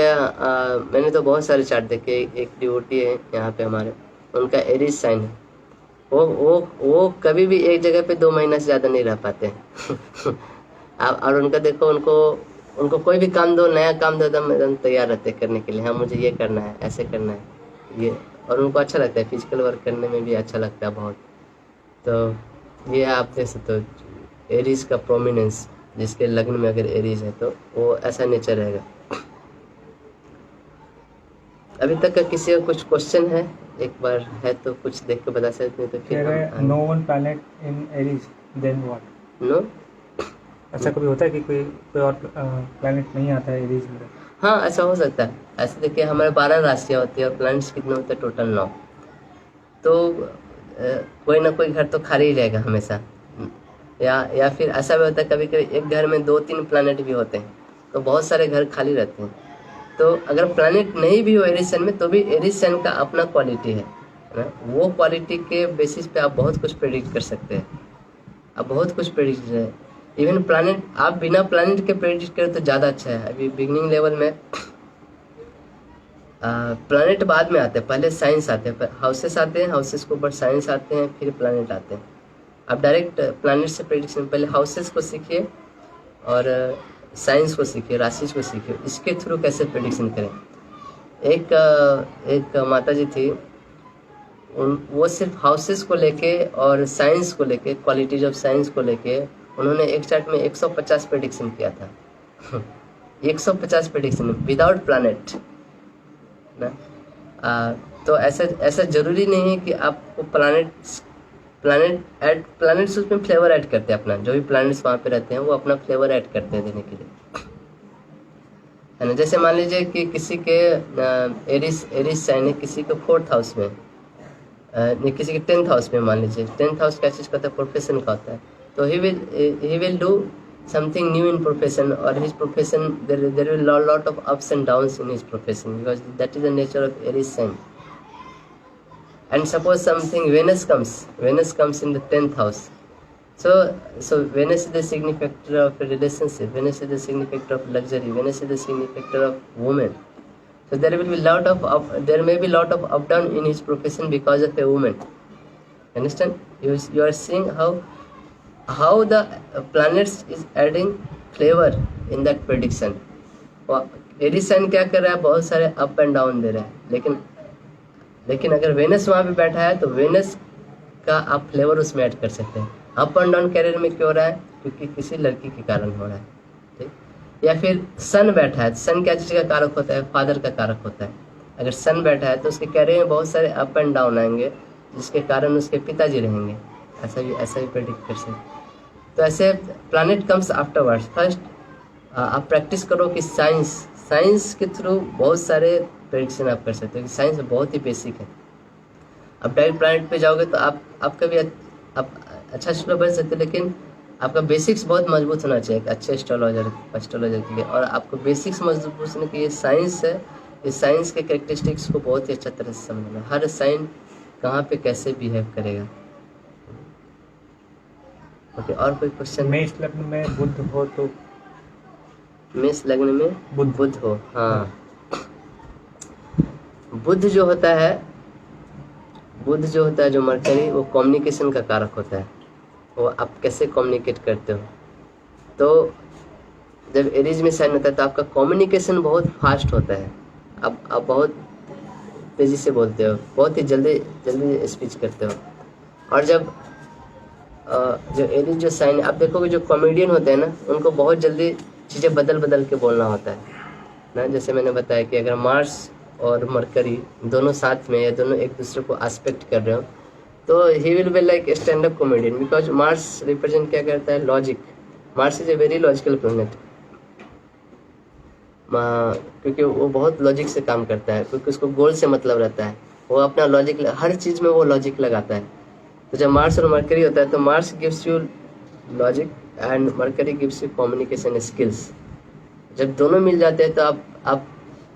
मैंने तो बहुत सारे चार्ट देखे, एक डिवोटी है यहाँ पे हमारे, उनका एरीज साइन है, वो कभी भी एक जगह पे 2 महीना से ज़्यादा नहीं रह पाते हैं। और उनका देखो, उनको कोई भी काम दो, नया काम दो, एकदम तैयार रहते हैं करने के लिए, हाँ मुझे ये करना है, ऐसे करना है ये, और उनको अच्छा लगता है, फिजिकल वर्क करने में भी अच्छा लगता है बहुत। तो ये आप देख सकते हो एरीज का प्रोमिनेंस, जिसके लग्न में अगर एरीज है तो वो ऐसा नेचर रहेगा। अभी तक का किसी का कुछ क्वेश्चन है, एक बार है तो कुछ देख के बता सकते हैं, तो फिर no one planet in Aries then what? No, ऐसा कभी होता है कि कोई और प्लैनेट नहीं आता है एरीज में? हाँ ऐसा हो सकता है। ऐसे देखिए हमारे 12 राशियाँ होती है और प्लैनेट्स कितने होते हैं टोटल 9, तो कोई ना कोई घर तो खाली ही रहेगा हमेशा, या फिर ऐसा भी होता है कभी कभी एक घर में 2-3 प्लैनेट भी होते हैं, तो बहुत सारे घर खाली रहते हैं। तो अगर प्लैनेट नहीं भी हो एरीज साइन में, तो भी एरीज साइन का अपना क्वालिटी है ना, वो क्वालिटी के बेसिस पे आप बहुत कुछ प्रेडिक्ट कर सकते हैं, आप बहुत कुछ प्रेडिक्ट है। इवन प्लैनेट, आप बिना प्लैनेट के प्रेडिक्ट करें तो ज़्यादा अच्छा है। अभी बिगनिंग लेवल में प्लैनेट बाद में आते हैं, पहले साइंस आते हैं, हाउसेस आते हैं, हाउसेस के ऊपर साइंस आते हैं, फिर प्लैनेट आते हैं। आप डायरेक्ट प्लैनेट से प्रेडिक्शन, पहले हाउसेस को सीखिए और साइंस को सीखिए, राशि को सीखिए, इसके थ्रू कैसे प्रेडिक्शन करें। एक माता जी थी, वो सिर्फ हाउसेस को लेके और साइंस को लेके, क्वालिटीज ऑफ साइंस को लेके, उन्होंने एक चार्ट में 150 प्रेडिक्शन किया था। 150 प्रेडिक्शन विदाउट प्लैनेट ना। तो ऐसा जरूरी नहीं है कि आपको प्लैनेट्स उसमें फ्लेवर ऐड करते हैं अपना, जो भी प्लैनेट्स वहाँ पे रहते हैं वो अपना फ्लेवर ऐड करते हैं देने के लिए, है ना। जैसे मान लीजिए कि किसी के एरीज साइन है, किसी के 4th हाउस में, नहीं किसी के 10th हाउस में, मान लीजिए 10th हाउस क्या चीज़ का होता है, प्रोफेशन का होता है, तो he will do something new in profession, or his profession there will lot of ups and downs in his profession, because that is the nature of Aries sign. And suppose something Venus comes in the 10th house, so Venus is the significator of a relationship, Venus is the significator of luxury, Venus is the significator of woman, so there will be there may be lot of up down in his profession because of a woman. Understand? You are seeing how the planets is adding flavor in that prediction. Aries sign क्या कर रहा है, बहुत सारे अप एंड डाउन दे रहा है, लेकिन अगर वेनस वहाँ पे बैठा है तो वेनस का आप फ्लेवर उसमें ऐड कर सकते हैं। अप एंड डाउन कैरियर में क्यों हो रहा है, क्योंकि किसी लड़की के कारण हो रहा है, ठीक। या फिर सन बैठा है, सन क्या चीज़ का कारक होता है, फादर का कारक होता है। अगर सन बैठा है तो उसके कैरियर में बहुत सारे अप एंड डाउन आएंगे, जिसके कारण उसके पिताजी रहेंगे, ऐसा भी प्रेडिक्ट कर सकते। तो ऐसे प्लैनेट कम्स आफ्टरवर्ड्स। फर्स्ट आप प्रैक्टिस करो कि साइंस के थ्रू बहुत सारे प्रेडिक्शन आप कर सकते हो, कि साइंस बहुत ही बेसिक है। अब डायरेक्ट प्लैनेट पे जाओगे तो आप कभी आप अच्छा एस्ट्रोलॉजर बन सकते हो, लेकिन आपका बेसिक्स बहुत मजबूत होना चाहिए एक अच्छे एस्ट्रोलॉजर के लिए। और आपको बेसिक्स मजबूत होने के लिए साइंस है, इस साइंस के कैरेक्टरिस्टिक्स को बहुत ही अच्छा तरह से समझना, हर साइन कहाँ पे कैसे बिहेव करेगा। ओके, और कोई क्वेश्चन? मेष लग्न में बुध हो तो? मेष लग्न में बुध हो, हाँ। बुध जो होता है जो मरकरी, वो कम्युनिकेशन का कारक होता है, वो आप कैसे कम्युनिकेट करते हो। तो जब एरीज में साइन होता है तो आपका कम्युनिकेशन बहुत फास्ट होता है, आप बहुत तेजी से बोलते हो, बहुत ही जल्दी स्पीच करते हो। और जब जो एरीज जो साइन, आप देखोगे जो कॉमेडियन होते हैं ना, उनको बहुत जल्दी चीज़ें बदल के बोलना होता है ना। जैसे मैंने बताया कि अगर मार्स और मरकरी दोनों साथ में या दोनों एक दूसरे को एस्पेक्ट कर रहे हो, तो he will be like stand up comedian, because Mars represent क्या करता है, logic. Mars is a very logical planet, क्योंकि वो बहुत लॉजिक से काम करता है, क्योंकि उसको गोल से मतलब रहता है, वो अपना लॉजिक, हर चीज़ में वो लॉजिक लगाता है। तो जब मार्स और मरकरी होता है तो Mars gives you logic and mercury gives you communication skills. जब दोनों मिल जाते हैं तो आप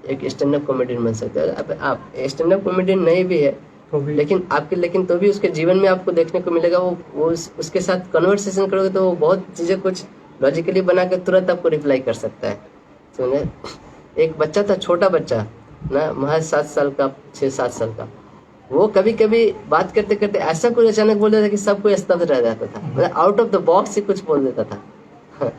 एक स्टैंड अप कॉमेडियन बन सकते हो। अब आप स्टैंड अप कॉमेडियन नहीं भी है तो भी लेकिन तो भी उसके जीवन में आपको देखने को मिलेगा, वो उसके साथ कन्वर्सेशन करोगे तो वो बहुत चीज़ें कुछ लॉजिकली बना के तुरंत आपको रिप्लाई कर सकता है। समझे? एक बच्चा था, छोटा बच्चा ना, महज 7 साल का, 6-7 साल का, वो कभी कभी बात करते करते ऐसा कुछ अचानक बोल देता था कि सब कोई स्तब्ध रह जाता था, मतलब आउट ऑफ द बॉक्स ही कुछ बोल देता था।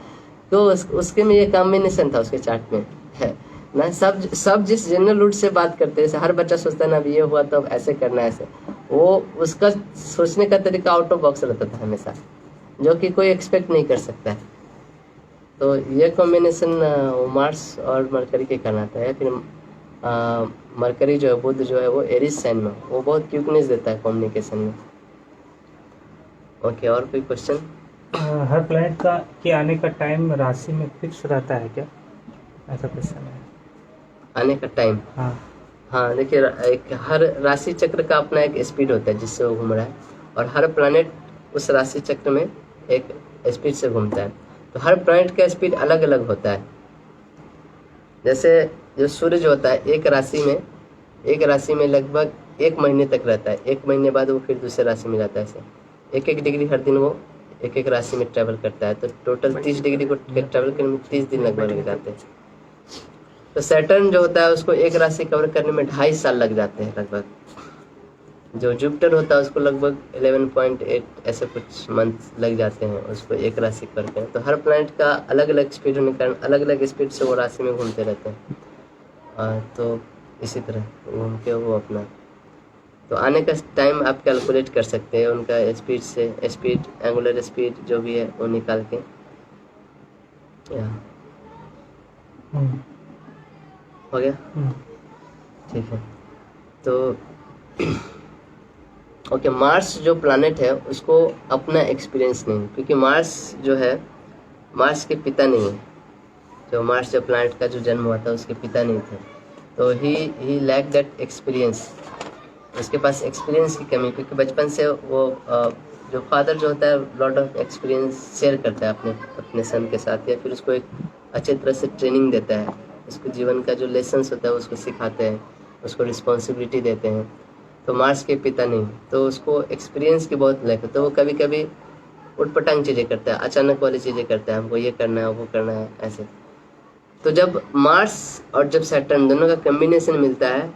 तो उसके में ये कॉम्बिनेशन था उसके चार्ट में है ना। सब जिस जनरल रूट से बात करते हैं, हर बच्चा सोचता है ना, अब ये हुआ तो अब ऐसे करना है, ऐसे, वो उसका सोचने का तरीका आउट ऑफ बॉक्स रहता था हमेशा, जो कि कोई एक्सपेक्ट नहीं कर सकता है। तो ये कॉम्बिनेशन मार्स और मरकरी के कहलाता है। फिर मरकरी जो है, बुध जो है, वो एरिस साइन में, वो बहुत क्यूकनेस देता है कम्युनिकेशन में। ओके, और कोई क्वेश्चन? हर प्लैनेट का के आने का टाइम राशि में फिक्स रहता है क्या, ऐसा क्वेश्चन है। आने का टाइम? हाँ हाँ, देखिए, एक हर राशि चक्र का अपना एक स्पीड होता है जिससे वो घूम रहा है, और हर प्लैनेट उस राशि चक्र में एक स्पीड से घूमता है। तो हर प्लैनेट का स्पीड अलग अलग होता है। जैसे जो सूरज होता है, एक राशि में लगभग 1 महीने तक रहता है। 1 महीने बाद वो फिर दूसरे राशि में जाता है। ऐसे 1-1 डिग्री हर दिन वो एक राशि में ट्रैवल करता है। तो टोटल 30 डिग्री को ट्रैवल करने में 30 दिन लगभग लग जाते हैं। तो सैटर्न जो होता है उसको एक राशि कवर करने में 2.5 साल लग जाते हैं लगभग। जो जुपिटर होता है उसको लगभग 11.8 ऐसे कुछ मंथ लग जाते हैं उसको एक राशि कवर करने। तो हर प्लैनेट का अलग अलग स्पीड होने के कारण अलग अलग स्पीड से वो राशि में घूमते रहते हैं। तो इसी तरह घूम के वो अपना, तो आने का टाइम आप कैलकुलेट कर सकते हैं उनका स्पीड से, स्पीड, एंगुलर स्पीड जो भी है वो निकाल के। हो गया? ठीक है। तो ओके, मार्स जो प्लैनेट है उसको अपना एक्सपीरियंस नहीं, क्योंकि मार्स जो है, मार्स के पिता नहीं है। जो मार्स जो प्लैनेट का जो जन्म हुआ था उसके पिता नहीं थे, तो ही लैक दैट एक्सपीरियंस। उसके पास एक्सपीरियंस की कमी, क्योंकि बचपन से वो जो फादर जो होता है लॉट ऑफ एक्सपीरियंस शेयर करता है अपने सन के साथ, या फिर उसको एक अच्छे तरह से ट्रेनिंग देता है, उसको जीवन का जो लेसन्स होता है उसको सिखाते हैं, उसको रिस्पॉन्सिबिलिटी देते हैं। तो मार्स के पिता नहीं, तो उसको एक्सपीरियंस की बहुत लैक है। तो वो कभी कभी उटपटांग चीज़ें करता है, अचानक वाली चीज़ें करता है, हमको ये करना है वो करना है ऐसे। तो जब मार्स और जब सैटर्न दोनों का कम्बिनेशन मिलता है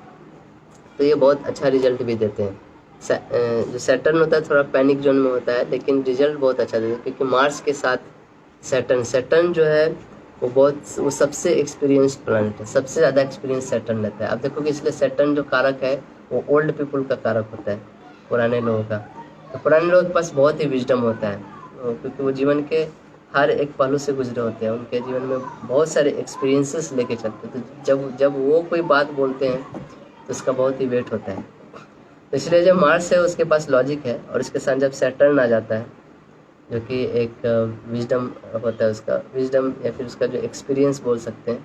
तो ये बहुत अच्छा रिजल्ट भी देते हैं। जो सैटर्न होता है थोड़ा पैनिक जोन में होता है, लेकिन रिजल्ट बहुत अच्छा देता है, क्योंकि मार्स के साथ सैटर्न जो है वो सबसे एक्सपीरियंस्ड प्लैनेट है। सबसे ज़्यादा एक्सपीरियंस सैटर्न रहता है। आप देखोगे, इसलिए सैटर्न जो कारक है वो ओल्ड पीपल का कारक होता है, पुराने लोगों का। तो पुराने लोगों के पास बहुत ही विजडम होता है, क्योंकि वो जीवन के हर एक पहलू से गुजरे होते हैं, उनके जीवन में बहुत सारे एक्सपीरियंसेस लेके चलते हैं। तो जब वो कोई बात बोलते हैं तो उसका बहुत ही वेट होता है। तो इसलिए जो मार्स है उसके पास लॉजिक है, और इसके साथ जब सैटर्न आ जाता है जो कि एक विजडम होता है, उसका विजडम या फिर उसका जो एक्सपीरियंस बोल सकते हैं,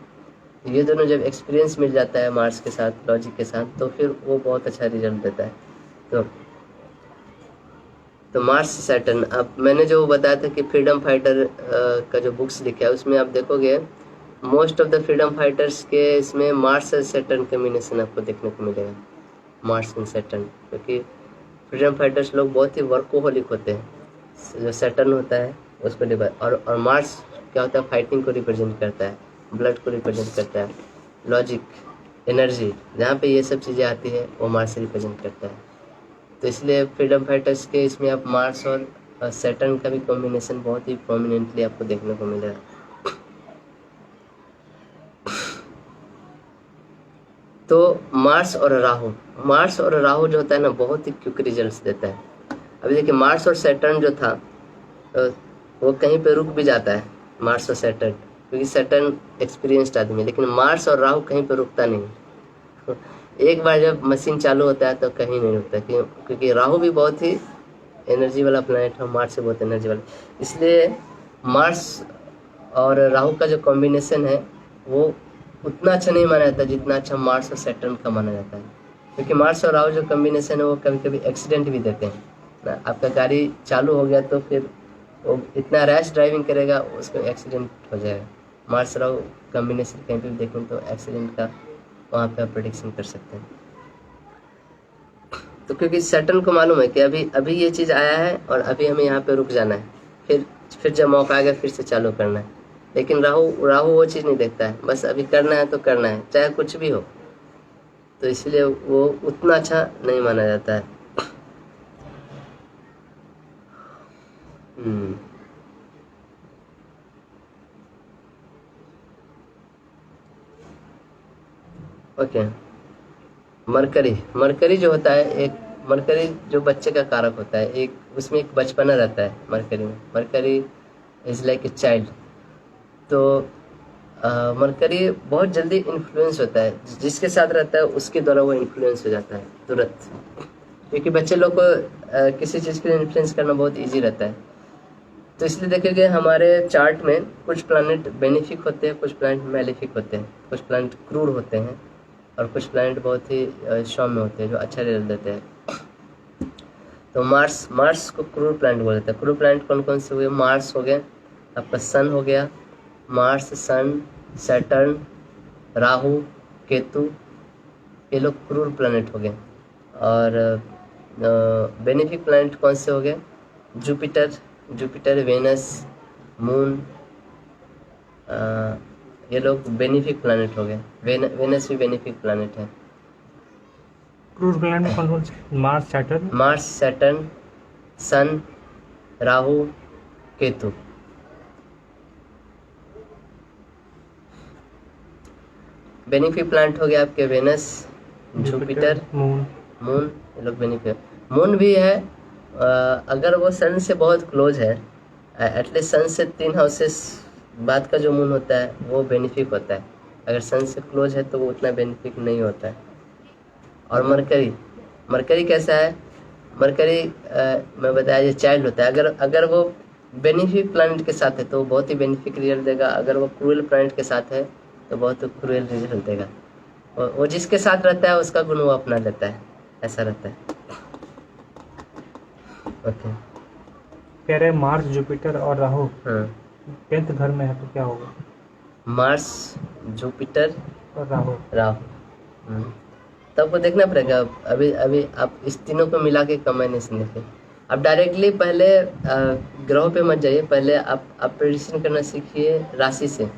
ये दोनों जब एक्सपीरियंस मिल जाता है मार्स के साथ, लॉजिक के साथ, तो फिर वो बहुत अच्छा रिजल्ट देता है। तो मार्स सैटर्न, अब मैंने जो बताया था कि फ्रीडम फाइटर का जो बुक्स लिखा है उसमें आप देखोगे most of the freedom fighters के इसमें मार्स और सैटर्न कम्बिनेशन आपको देखने को मिलेगा, मार्स एंड सैटर्न। क्योंकि फ्रीडम फाइटर्स लोग बहुत ही वर्कोहोलिक होते हैं। जो सैटर्न होता है उसको और मार्स क्या होता है, फाइटिंग को रिप्रेजेंट करता है, ब्लड को रिप्रेजेंट करता है, लॉजिक, एनर्जी, जहाँ पे ये सब चीज़ें आती है वो मार्स रिप्रेजेंट करता है। तो इसलिए फ्रीडम फाइटर्स के इसमें आप मार्स और सैटर्न का भी कॉम्बिनेशन बहुत ही प्रोमिनेंटली आपको देखने को मिलेगा। तो मार्स और राहु जो होता है ना, बहुत ही क्विक रिजल्ट्स देता है। अभी देखिए, मार्स और सैटर्न जो था वो कहीं पे रुक भी जाता है, मार्स और सैटर्न, क्योंकि सैटर्न एक्सपीरियंस्ड आदमी है, लेकिन मार्स और राहु कहीं पे रुकता नहीं। एक बार जब मशीन चालू होता है तो कहीं नहीं रुकता, क्योंकि राहु भी बहुत ही एनर्जी वाला प्लैनेट है, मार्स से बहुत एनर्जी वाला। इसलिए मार्स और राहु का जो कॉम्बिनेशन है वो उतना अच्छा नहीं माना जाता जितना अच्छा मार्स और सैटर्न का माना जाता है, क्योंकि मार्स और राहु जो कॉम्बिनेशन है वो कभी कभी एक्सीडेंट भी देते हैं। ना आपका गाड़ी चालू हो गया तो फिर वो इतना रैश ड्राइविंग करेगा, उसको एक्सीडेंट हो जाएगा। मार्स राहु कॉम्बिनेशन कहीं पे भी देखें तो एक्सीडेंट का वहाँ पे आप प्रेडिक्शन कर सकते हैं। तो क्योंकि सैटर्न को मालूम है कि अभी अभी ये चीज़ आया है और अभी हमें यहाँ पे रुक जाना है, फिर जब मौका आएगा फिर से चालू करना है। लेकिन राहु राहु वो चीज़ नहीं देखता है, बस अभी करना है तो करना है चाहे कुछ भी हो, तो इसलिए वो उतना अच्छा नहीं माना जाता है। ओके, मरकरी मरकरी जो होता है, एक मरकरी जो बच्चे का कारक होता है, एक उसमें एक बचपना रहता है मरकरी में। Mercury is like a child. तो मरकरी बहुत जल्दी इन्फ्लुएंस होता है, जिसके साथ रहता है उसके द्वारा वो इन्फ्लुएंस हो जाता है तुरंत, क्योंकि बच्चे लोग को किसी चीज़ के लिए इन्फ्लुएंस करना बहुत ईजी रहता है। तो इसलिए देखेंगे हमारे चार्ट में कुछ प्लैनेट बेनिफिक होते हैं, कुछ प्लैनेट मैलेफिक होते हैं, कुछ प्लैनेट क्रूर होते हैं और कुछ प्लैनेट बहुत ही सौम्य होते हैं जो अच्छा रिजल्ट देते हैं। तो मार्स को क्रूर प्लैनेट बोला जाता है। क्रूर प्लैनेट कौन कौन से हुए? मार्स हो गया, आपका सन हो गया, मार्स, सन, सैटर्न, राहु, केतु, ये लोग क्रूर प्लैनेट हो गए। और बेनिफिक प्लैनेट कौन से हो गए? जुपिटर, वेनस, मून, ये लोग बेनिफिक प्लैनेट हो गए। वेनस भी बेनिफिक प्लैनेट है। क्रूर प्लैनेट में कौन कौन से? मार्स, सैटर्न, सन, राहु, केतु। बेनिफिक प्लैनेट हो गया आपके वेनस, जुपिटर, मून, ये लोग बेनिफिक। मून भी है, अगर वो सन से बहुत क्लोज है, एटलीस्ट सन से 3 हाउसेस बाद का जो मून होता है वो बेनिफिक होता है। अगर सन से क्लोज है तो वो उतना बेनिफिक नहीं होता है। और मरकरी कैसा है? मरकरी मैं बताया ये चाइल्ड होता है। अगर वो बेनिफिक प्लैनेट के साथ है तो बहुत ही बेनिफिक रिजल्ट देगा, अगर वो क्रूएल प्लैनेट के साथ है तो बहुत क्रूएल रिजल्ट देगा। वो जिसके साथ रहता है उसका गुण वो अपना लेता है, ऐसा रहता है। ओके, कह रहे मार्स, जुपिटर और राहु हाँ, 10th घर में है तो क्या होगा? मार्स, जुपिटर और राहु तब को देखना पड़ेगा। अभी अभी आप इस तीनों को मिला के कॉम्बिनेशन देखें। आप डायरेक्टली पहले ग्रहों पे मत जाइए, पहले आप प्रेडिक्शन करना सीखिए राशि से।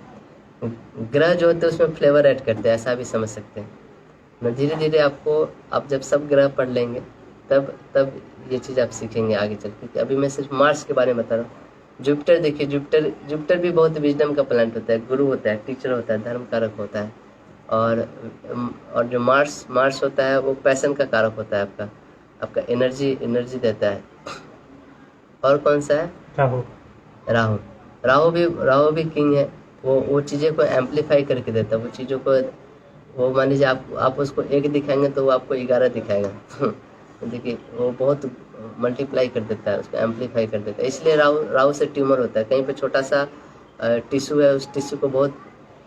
ग्रह जो होते हैं उसमें फ्लेवर ऐड करते हैं, ऐसा भी समझ सकते हैं ना। धीरे धीरे आपको, आप जब सब ग्रह पढ़ लेंगे तब ये चीज़ आप सीखेंगे आगे चल के। अभी मैं सिर्फ मार्स के बारे में बता रहा हूँ। जुपिटर देखिए, जुपिटर भी बहुत विजडम का प्लैनेट होता है, गुरु होता है, टीचर होता है, धर्म कारक होता है। और जो मार्स होता है वो पैशन का कारक होता है, आपका एनर्जी देता है। और कौन सा है? राहु भी किंग है। वो चीज़ें को एम्पलीफाई करके देता है, वो चीज़ों को, वो मान लीजिए आप उसको 1 दिखाएंगे तो वो आपको 11 दिखाएगा। देखिए वो बहुत मल्टीप्लाई कर देता है, उसको एम्पलीफाई कर देता है। इसलिए राहु से ट्यूमर होता है। कहीं पे छोटा सा टिश्यू है, उस टिश्यू को बहुत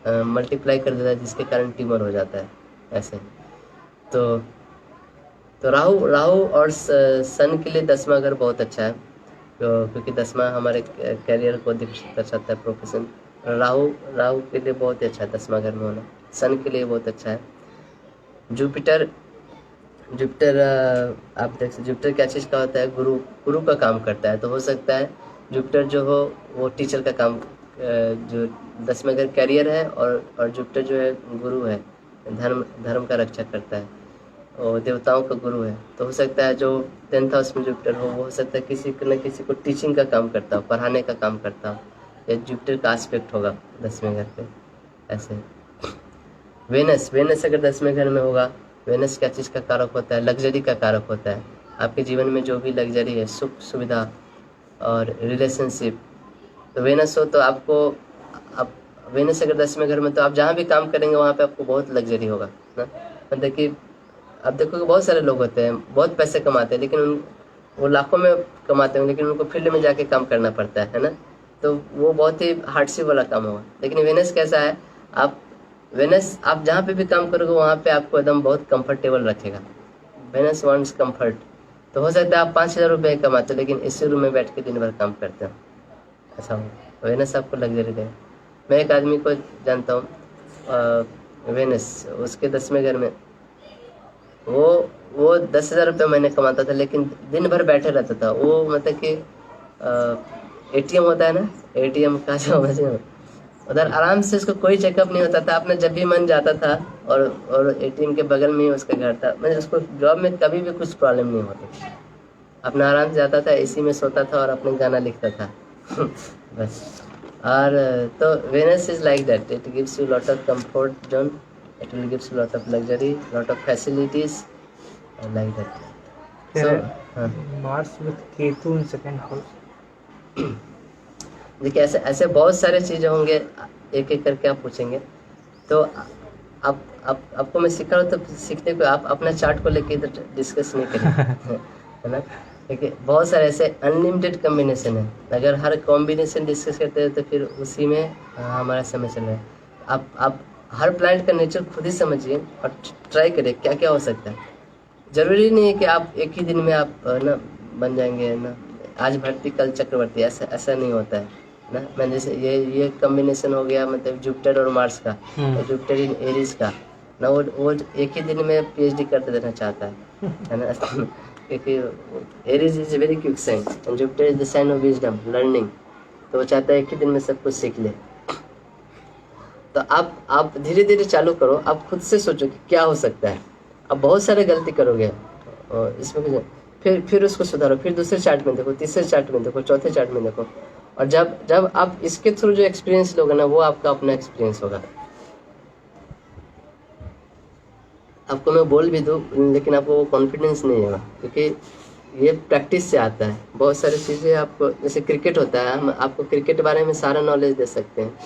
मल्टीप्लाई कर देता है, जिसके कारण ट्यूमर हो जाता है ऐसे। तो राहु और सन के लिए 10वां घर बहुत अच्छा है, क्योंकि 10वां हमारे करियर को दर्शाता है, प्रोफेशन। राहु के लिए बहुत ही अच्छा है 10वां घर में होना। सन के लिए बहुत अच्छा है। जुपिटर आप देख सकते, जुपिटर क्या चीज़ का होता है? गुरु का काम करता है। तो हो सकता है जुपिटर जो हो वो टीचर का काम, जो 10वें घर करियर है, और जुपिटर जो है गुरु है, धर्म का रक्षा करता है और देवताओं का गुरु है। तो हो सकता है जो 10th हाउस में जुपिटर हो, वो हो सकता है किसी न किसी को टीचिंग का काम करता हो, पढ़ाने का काम करता हो, या जुपिटर का एस्पेक्ट होगा 10वें घर पे ऐसे। वेनस अगर 10वें घर में होगा, वेनस क्या चीज़ का कारक होता है? लग्जरी का कारक होता है। आपके जीवन में जो भी लग्जरी है, सुख सुविधा और रिलेशनशिप, तो वेनस हो तो आप वेनस अगर 10वें घर में, तो आप जहाँ भी काम करेंगे वहाँ पे आपको बहुत लग्जरी होगा ना। देखिए आप देखोगे बहुत सारे लोग होते हैं, बहुत पैसे कमाते हैं, लेकिन वो लाखों में कमाते हैं, लेकिन उनको फील्ड में जाके काम करना पड़ता है ना। तो वो बहुत ही हार्डशिप वाला काम होगा। लेकिन वेनस कैसा है? वेनस आप जहाँ पे भी काम करोगे वहाँ पे आपको एकदम बहुत कंफर्टेबल रखेगा। Venus wants comfort. तो हो सकता है आप 5,000 रुपये कमाते हो लेकिन इसी रूम में बैठ के दिन भर काम करते हो, ऐसा हो। वेनस आपको लग्जरी देगा। मैं एक आदमी को जानता हूँ वेनस, उसके 10वें घर में, वो 10,000 रुपये महीने कमाता था लेकिन दिन भर बैठे रहता था। वो मतलब कि एटीएम होता है ना, एटीएम का जो उधर आराम से उसको कोई चेकअप नहीं होता था, अपना जब भी मन जाता था, और एटीएम के बगल में ही उसका घर था, मतलब उसको जॉब में कभी भी कुछ प्रॉब्लम नहीं होता था, अपना आराम से जाता था, एसी में सोता था और अपने गाना लिखता था बस। और तो Venus is like that, it gives you lot of comfort zone, it will gives you lot of luxury, lot of facilities, like that. So Mars with Ketu in second house. देखिए ऐसे ऐसे बहुत सारे चीज़ें होंगे, एक एक करके आप पूछेंगे तो आप आपको मैं सिखा रहा हूँ, तो सीखने को आप अपना चार्ट को लेके इधर डिस्कस नहीं करेंगे है ना। देखिए बहुत सारे ऐसे अनलिमिटेड कॉम्बिनेशन है, अगर हर कॉम्बिनेशन डिस्कस करते हैं तो फिर उसी में हमारा समय चल रहा है। आप हर प्लांट का नेचर खुद ही समझिए और ट्राई करिए क्या क्या हो सकता है। ज़रूरी नहीं है कि आप एक ही दिन में आप ना बन जाएंगे ना, आज भर्ती कल चक्रवर्ती, ऐसा नहीं होता है ना। मैं जैसे ये कॉम्बिनेशन हो गया मतलब जुपिटर और मार्स का, जुपिटर इन एरीज का ना, वो एक ही दिन में पीएचडी करते देना चाहता है ना क्योंकि Aries is very quick sign and Jupiter is the sign of wisdom learning, तो वो चाहता है एक ही दिन में सब कुछ सीख ले। तो आप धीरे धीरे चालू करो, आप खुद से सोचो कि क्या हो सकता है। आप बहुत सारे गलती करोगे और इसमें कुछ फिर उसको सुधारो, फिर दूसरे चार्ट में देखो, तीसरे चार्ट में देखो, चौथे चार्ट में देखो, और जब आप इसके थ्रू जो एक्सपीरियंस लोगे ना, वो आपका अपना एक्सपीरियंस होगा। आपको मैं बोल भी दूँ लेकिन आपको वो कॉन्फिडेंस नहीं होगा, क्योंकि ये प्रैक्टिस से आता है। बहुत सारी चीज़ें आपको, जैसे क्रिकेट होता है, हम आपको क्रिकेट के बारे में सारा नॉलेज दे सकते हैं,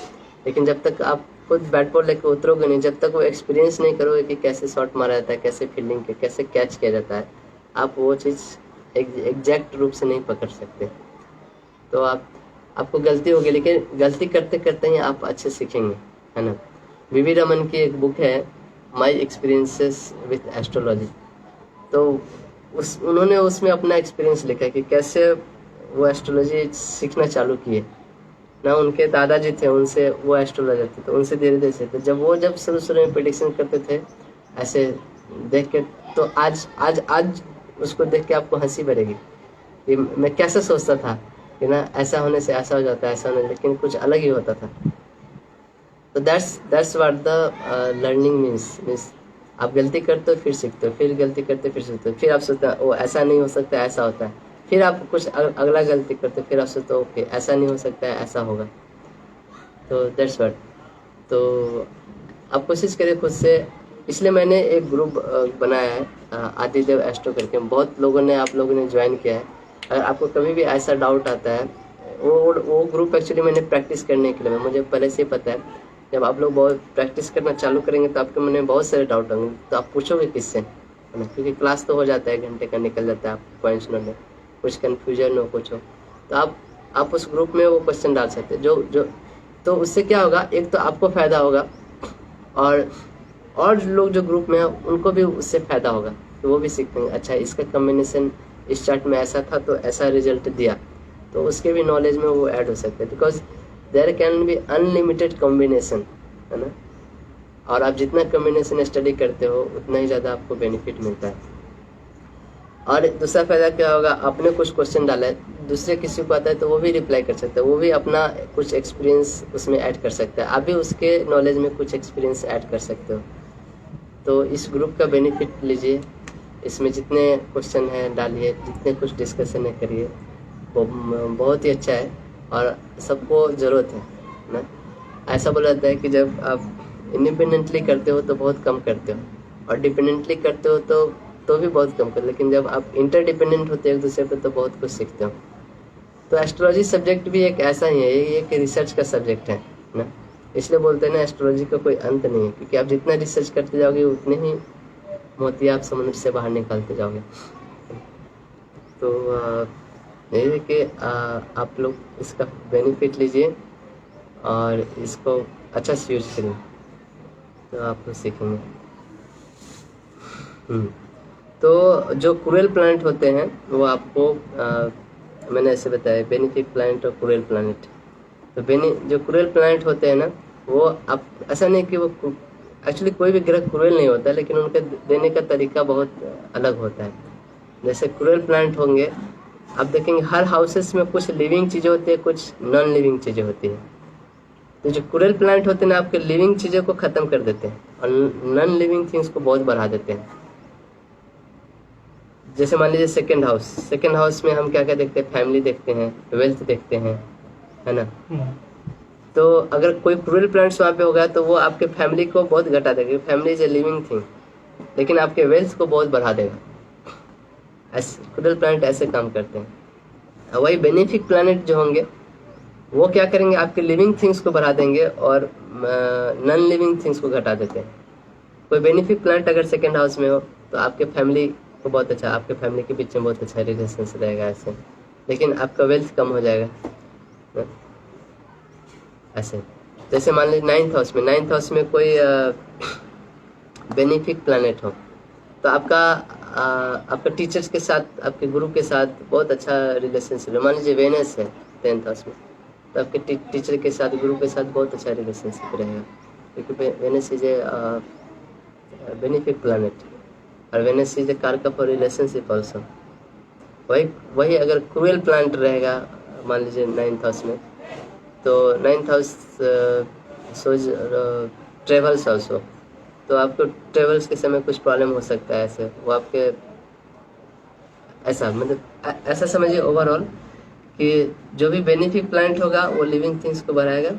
लेकिन जब तक आप खुद बैट बॉल लेकर उतरोगे नहीं, जब तक वो एक्सपीरियंस नहीं करोगे कि कैसे शॉट मारा जाता है, कैसे फील्डिंग के, कैसे कैच किया जाता है, आप वो चीज़ एग्जैक्ट रूप से नहीं पकड़ सकते। तो आपको गलती होगी, लेकिन गलती करते करते ही आप अच्छे सीखेंगे, है ना। वी रमन की एक बुक है माई एक्सपीरियंसेस विथ एस्ट्रोलॉजी, तो उन्होंने उसमें अपना एक्सपीरियंस लिखा है कि कैसे वो एस्ट्रोलॉजी सीखना चालू किए ना। उनके दादाजी थे, उनसे वो एस्ट्रोलॉजर थे, तो उनसे धीरे धीरे सीखते। जब शुरू में प्रेडिक्शन करते थे ऐसे देख के, तो आज उसको देख के आपको हंसी बढ़ेगी कि मैं कैसे सोचता था कि ना ऐसा होने से ऐसा हो जाता है, ऐसा होने, लेकिन कुछ अलग ही होता था। तो that's what the learning means आप गलती करते हो फिर सीखते हो, फिर गलती करते फिर सीखते हो, फिर आप सोचते हो ऐसा नहीं हो सकता, ऐसा होता है, फिर आप कुछ अगला गलती करते, फिर आप सोचते हो ओके ऐसा नहीं हो सकता है, ऐसा होगा। तो दैट्स व्हाट। तो आप कोशिश करें खुद से। इसलिए मैंने एक ग्रुप बनाया है आदिदेव एस्ट्रो करके, बहुत लोगों ने, आप लोगों ने ज्वाइन किया है। अगर आपको कभी भी ऐसा डाउट आता है, वो ग्रुप एक्चुअली मैंने प्रैक्टिस करने के लिए, मुझे पहले से पता है जब आप लोग बहुत प्रैक्टिस करना चालू करेंगे तो आपके मन में बहुत सारे डाउट होंगे, तो आप पूछोगे किससे, है ना, क्योंकि क्लास तो हो जाता है, घंटे का निकल जाता है, आप पॉइंट्स न ले, कुछ कन्फ्यूजन हो कुछ हो, तो आप उस ग्रुप में वो क्वेश्चन डाल सकते हैं जो तो उससे क्या होगा, एक तो आपको फ़ायदा होगा और लोग जो ग्रुप में हैं उनको भी उससे फ़ायदा होगा, तो वो भी सीखेंगे अच्छा इसका कॉम्बिनेशन इस चार्ट में ऐसा था तो ऐसा रिजल्ट दिया, तो उसके भी नॉलेज में वो ऐड हो सकते हैं। Because there can be unlimited combination, है ना, और आप जितना कॉम्बिनेशन स्टडी करते हो उतना ही ज़्यादा आपको बेनिफिट मिलता है। और दूसरा फ़ायदा क्या होगा, आपने कुछ क्वेश्चन डाला है, दूसरे किसी को आता है तो वो भी रिप्लाई कर सकता है, वो भी अपना कुछ एक्सपीरियंस उसमें ऐड कर सकता है, आप भी उसके नॉलेज में कुछ एक्सपीरियंस ऐड कर सकते हो। तो इस ग्रुप का बेनिफिट लीजिए, इसमें जितने क्वेश्चन हैं डालिए, जितने कुछ डिस्कशन है करिए, वो बहुत ही अच्छा है और सबको ज़रूरत है ना। ऐसा बोला जाता है कि जब आप इंडिपेंडेंटली करते हो तो बहुत कम करते हो, और डिपेंडेंटली करते हो तो भी बहुत कम कर, लेकिन जब आप इंटरडिपेंडेंट होते हो एक दूसरे पे तो बहुत कुछ सीखते हो। तो एस्ट्रोलॉजी सब्जेक्ट भी एक ऐसा ही है, ये एक रिसर्च का सब्जेक्ट है ना, इसलिए बोलते हैं ना एस्ट्रोलॉजी का कोई अंत नहीं है, क्योंकि आप जितना रिसर्च करते जाओगे उतने ही मोती आप समुद्र से बाहर निकालते जाओगे। तो यही है कि आप लोग इसका बेनिफिट लीजिए और इसको अच्छा से यूज करिए, तो आप लोग सीखेंगे। तो जो क्रूएल प्लैनेट होते हैं वो आपको मैंने ऐसे बताया बेनिफिक प्लैनेट और क्रूएल प्लैनेट। तो जो क्रूएल प्लैनेट होते हैं ना, वो आप ऐसा नहीं कि वो एक्चुअली कोई भी ग्रह क्रूएल नहीं होता है, लेकिन उनके देने का तरीका बहुत अलग होता है। जैसे क्रूएल प्लैनेट होंगे, आप देखेंगे हर हाउसेस में कुछ लिविंग चीज़ें होती है, कुछ नॉन लिविंग चीज़ें होती हैं। तो जो क्रूएल प्लैनेट होते हैं ना, आपके लिविंग चीज़ों को ख़त्म कर देते हैं और नॉन लिविंग थिंग्स को बहुत बढ़ा देते हैं। जैसे मान लीजिए सेकंड हाउस में हम क्या क्या देखते हैं, फैमिली देखते हैं, वेल्थ देखते हैं, है ना। तो अगर कोई क्रूएल प्लैनेट्स वहाँ पे होगा तो वो आपके फैमिली को बहुत घटा देगा। Family is a living thing, लेकिन आपके वेल्थ को बहुत बढ़ा देगा। ऐसे क्रूएल प्लैनेट ऐसे काम करते हैं। वही बेनिफिक प्लैनेट जो होंगे वो क्या करेंगे, आपके लिविंग थिंग्स को बढ़ा देंगे और नॉन लिविंग थिंग्स को घटा देते हैं। कोई बेनिफिक प्लैनेट अगर सेकंड हाउस में हो तो आपके फैमिली को बहुत अच्छा, आपके फैमिली के बीच में बहुत अच्छा रिलेशन रहेगा ऐसे, लेकिन आपका वेल्थ कम हो जाएगा ऐसे। जैसे मान लीजिए नाइन्थ हाउस में कोई बेनिफिक प्लैनेट हो तो आपका टीचर्स के साथ, आपके गुरु के साथ बहुत अच्छा रिलेशनशिप है। मान लीजिए वेनस है 10th हाउस में, तो आपके टीचर के साथ, गुरु के साथ बहुत अच्छा रिलेशनशिप रहेगा, क्योंकि Venus is a benefic planet और Venus is a karaka for relationship also. वही अगर क्रूएल प्लैनेट रहेगा मान लीजिए 9th हाउस में, तो 9th हाउस सोज ट्रेवल्स ऑल्सो, तो आपको ट्रेवल्स के समय कुछ प्रॉब्लम हो सकता है ऐसे। वो आपके ऐसा मतलब ऐसा समझिए ओवरऑल कि जो भी बेनिफिक प्लैनेट होगा वो लिविंग थिंग्स को बढ़ाएगा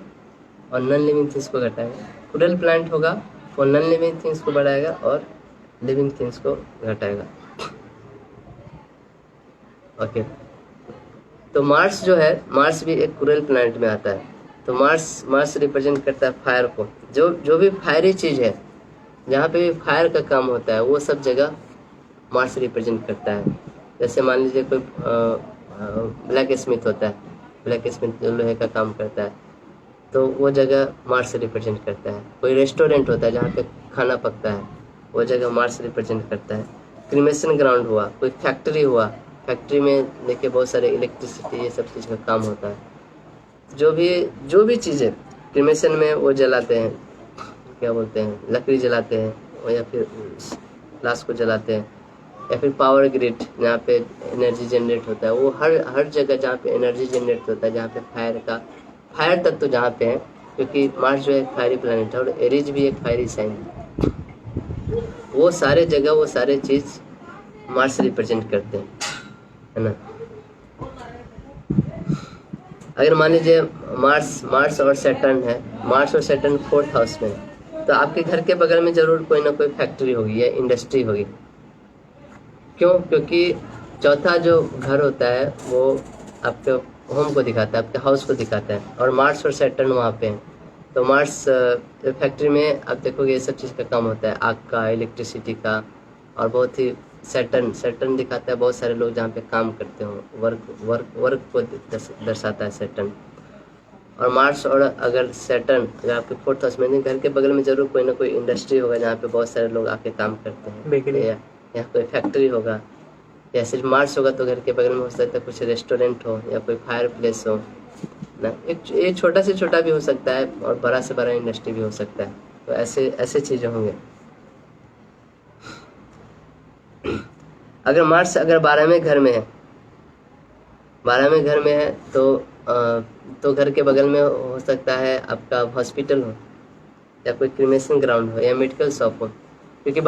और नॉन लिविंग थिंग्स को घटाएगा। क्रूएल प्लैनेट होगा वो नॉन लिविंग थिंग्स को बढ़ाएगा और लिविंग थिंग्स को घटाएगा। ओके, तो मार्स जो है, मार्स भी एक क्रूएल प्लैनेट में आता है। तो मार्स रिप्रेजेंट करता है फायर को। जो भी फायरी चीज़ है, जहाँ पे भी फायर का काम होता है, वो सब जगह मार्स रिप्रेजेंट करता है। जैसे मान लीजिए कोई ब्लैक स्मिथ होता है, ब्लैक स्मिथ जो लोहे का काम करता है, तो वो जगह मार्स रिप्रेजेंट करता है। कोई रेस्टोरेंट होता है जहाँ पे खाना पकता है, वो जगह मार्स रिप्रेजेंट करता है। क्रीमेशन ग्राउंड हुआ, कोई फैक्ट्री हुआ, फैक्ट्री में देखिए बहुत सारे इलेक्ट्रिसिटी, ये सब चीज़ का काम होता है। जो भी चीज़ें क्रीमेशन में वो जलाते हैं, क्या बोलते हैं, लकड़ी जलाते हैं, और या फिर लाश को जलाते हैं, या फिर पावर ग्रिड जहाँ पे एनर्जी जनरेट होता है। वो हर जगह जहाँ पे एनर्जी जनरेट होता है, जहाँ पे फायर तत्व जहाँ पे है, क्योंकि मार्स जो है फायरी प्लैनेट है और एरीज भी एक फायरी साइन है। वो सारे जगह, वो सारे चीज़ मार्स रिप्रेजेंट करते हैं, है ना। अगर मान लीजिए मार्स और सैटर्न है, मार्स और सैटर्न 4th हाउस में, तो आपके घर के बगल में जरूर कोई ना कोई फैक्ट्री होगी या इंडस्ट्री होगी। क्यों? क्योंकि चौथा जो घर होता है वो आपके होम को दिखाता है, आपके हाउस को दिखाता है, और मार्स और सैटर्न वहाँ पे हैं। तो मार्स फैक्ट्री में आप देखोगे ये सब चीज़ का काम होता है, आग का, इलेक्ट्रिसिटी का, और बहुत ही सैटर्न दिखाता है बहुत सारे लोग जहाँ पे काम करते हो, वर्क को दर्शाता है सैटर्न। और मार्स और अगर सैटर्न अगर आपके 4th हाउस में, घर के बगल में जरूर कोई ना कोई इंडस्ट्री होगा जहाँ पे बहुत सारे लोग आके काम करते हैं, या कोई फैक्ट्री होगा, या सिर्फ मार्स होगा तो घर के बगल में हो सकता है कुछ रेस्टोरेंट हो या कोई फायर प्लेस हो ना। एक छोटा से छोटा भी हो सकता है और बड़ा से बड़ा इंडस्ट्री भी हो सकता है। तो ऐसे चीज़ें होंगे। अगर मार्स अगर 12वें घर में है, 12वें घर में है तो घर के बगल में हो सकता है आपका हॉस्पिटल हो, या कोई क्रीमेशन ग्राउंड हो, या मेडिकल शॉप हो। क्योंकि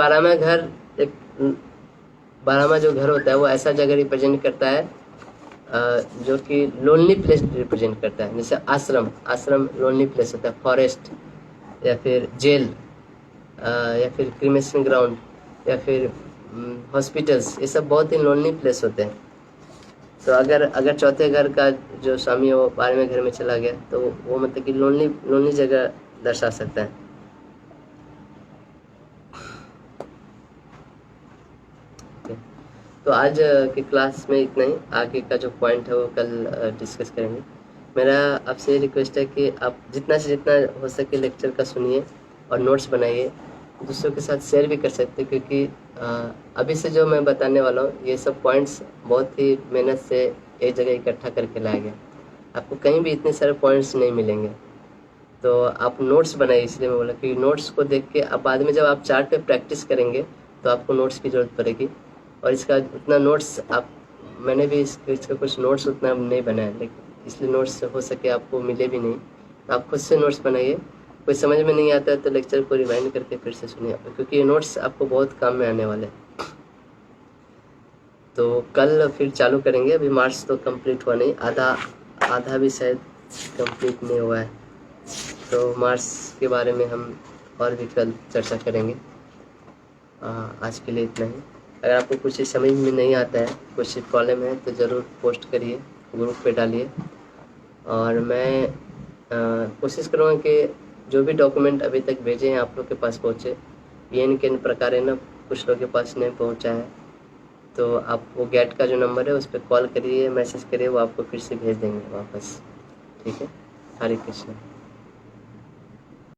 12वां जो घर होता है वो ऐसा जगह रिप्रेजेंट करता है जो कि लोनली प्लेस रिप्रेजेंट करता है। जैसे आश्रम लोनली प्लेस होता है, फॉरेस्ट, या फिर जेल, या फिर क्रीमेशन ग्राउंड, या फिर हॉस्पिटल्स, ये सब बहुत ही लोनली प्लेस होते हैं। तो अगर चौथे घर का जो स्वामी है वो 12वें घर में चला गया तो वो मतलब कि लोनली जगह दर्शा सकता है। तो आज की क्लास में इतना ही। आगे का जो पॉइंट है वो कल डिस्कस करेंगे। मेरा आपसे रिक्वेस्ट है कि आप जितना से जितना हो सके लेक्चर का सुनिए और नोट्स बनाइए। दूसरों के साथ शेयर भी कर सकते हैं, क्योंकि अभी से जो मैं बताने वाला हूँ ये सब पॉइंट्स बहुत ही मेहनत से एक जगह इकट्ठा करके लाया गया। आपको कहीं भी इतने सारे पॉइंट्स नहीं मिलेंगे, तो आप नोट्स बनाइए। इसलिए मैं बोला कि नोट्स को देख के अब बाद में जब आप चार्ट पे प्रैक्टिस करेंगे तो आपको नोट्स की ज़रूरत पड़ेगी। और इसका उतना नोट्स मैंने भी इसका कुछ नोट्स उतना नहीं बनाया, लेकिन इसलिए नोट्स हो सके आपको मिले भी नहीं, तो आप खुद से नोट्स बनाइए। कोई समझ में नहीं आता है तो लेक्चर को रिवाइंड करके फिर से सुनिए, क्योंकि ये नोट्स आपको बहुत काम में आने वाले हैं। तो कल फिर चालू करेंगे। अभी मार्च तो कंप्लीट हुआ नहीं, आधा भी शायद कंप्लीट नहीं हुआ है, तो मार्च के बारे में हम और भी कल चर्चा करेंगे। आज के लिए इतना ही। अगर आपको कुछ समझ में नहीं आता है, कुछ प्रॉब्लम है, तो ज़रूर पोस्ट करिए, ग्रुप पे डालिए। और मैं कोशिश करूँगा कि जो भी डॉक्यूमेंट अभी तक भेजे हैं आप लोग के पास पहुँचे। ये इनके प्रकार है ना, कुछ लोग के पास नहीं पहुँचा है, तो आप वो गेट का जो नंबर है उस पर कॉल करिए, मैसेज करिए, वो आपको फिर से भेज देंगे वापस। ठीक है। हरे कृष्ण।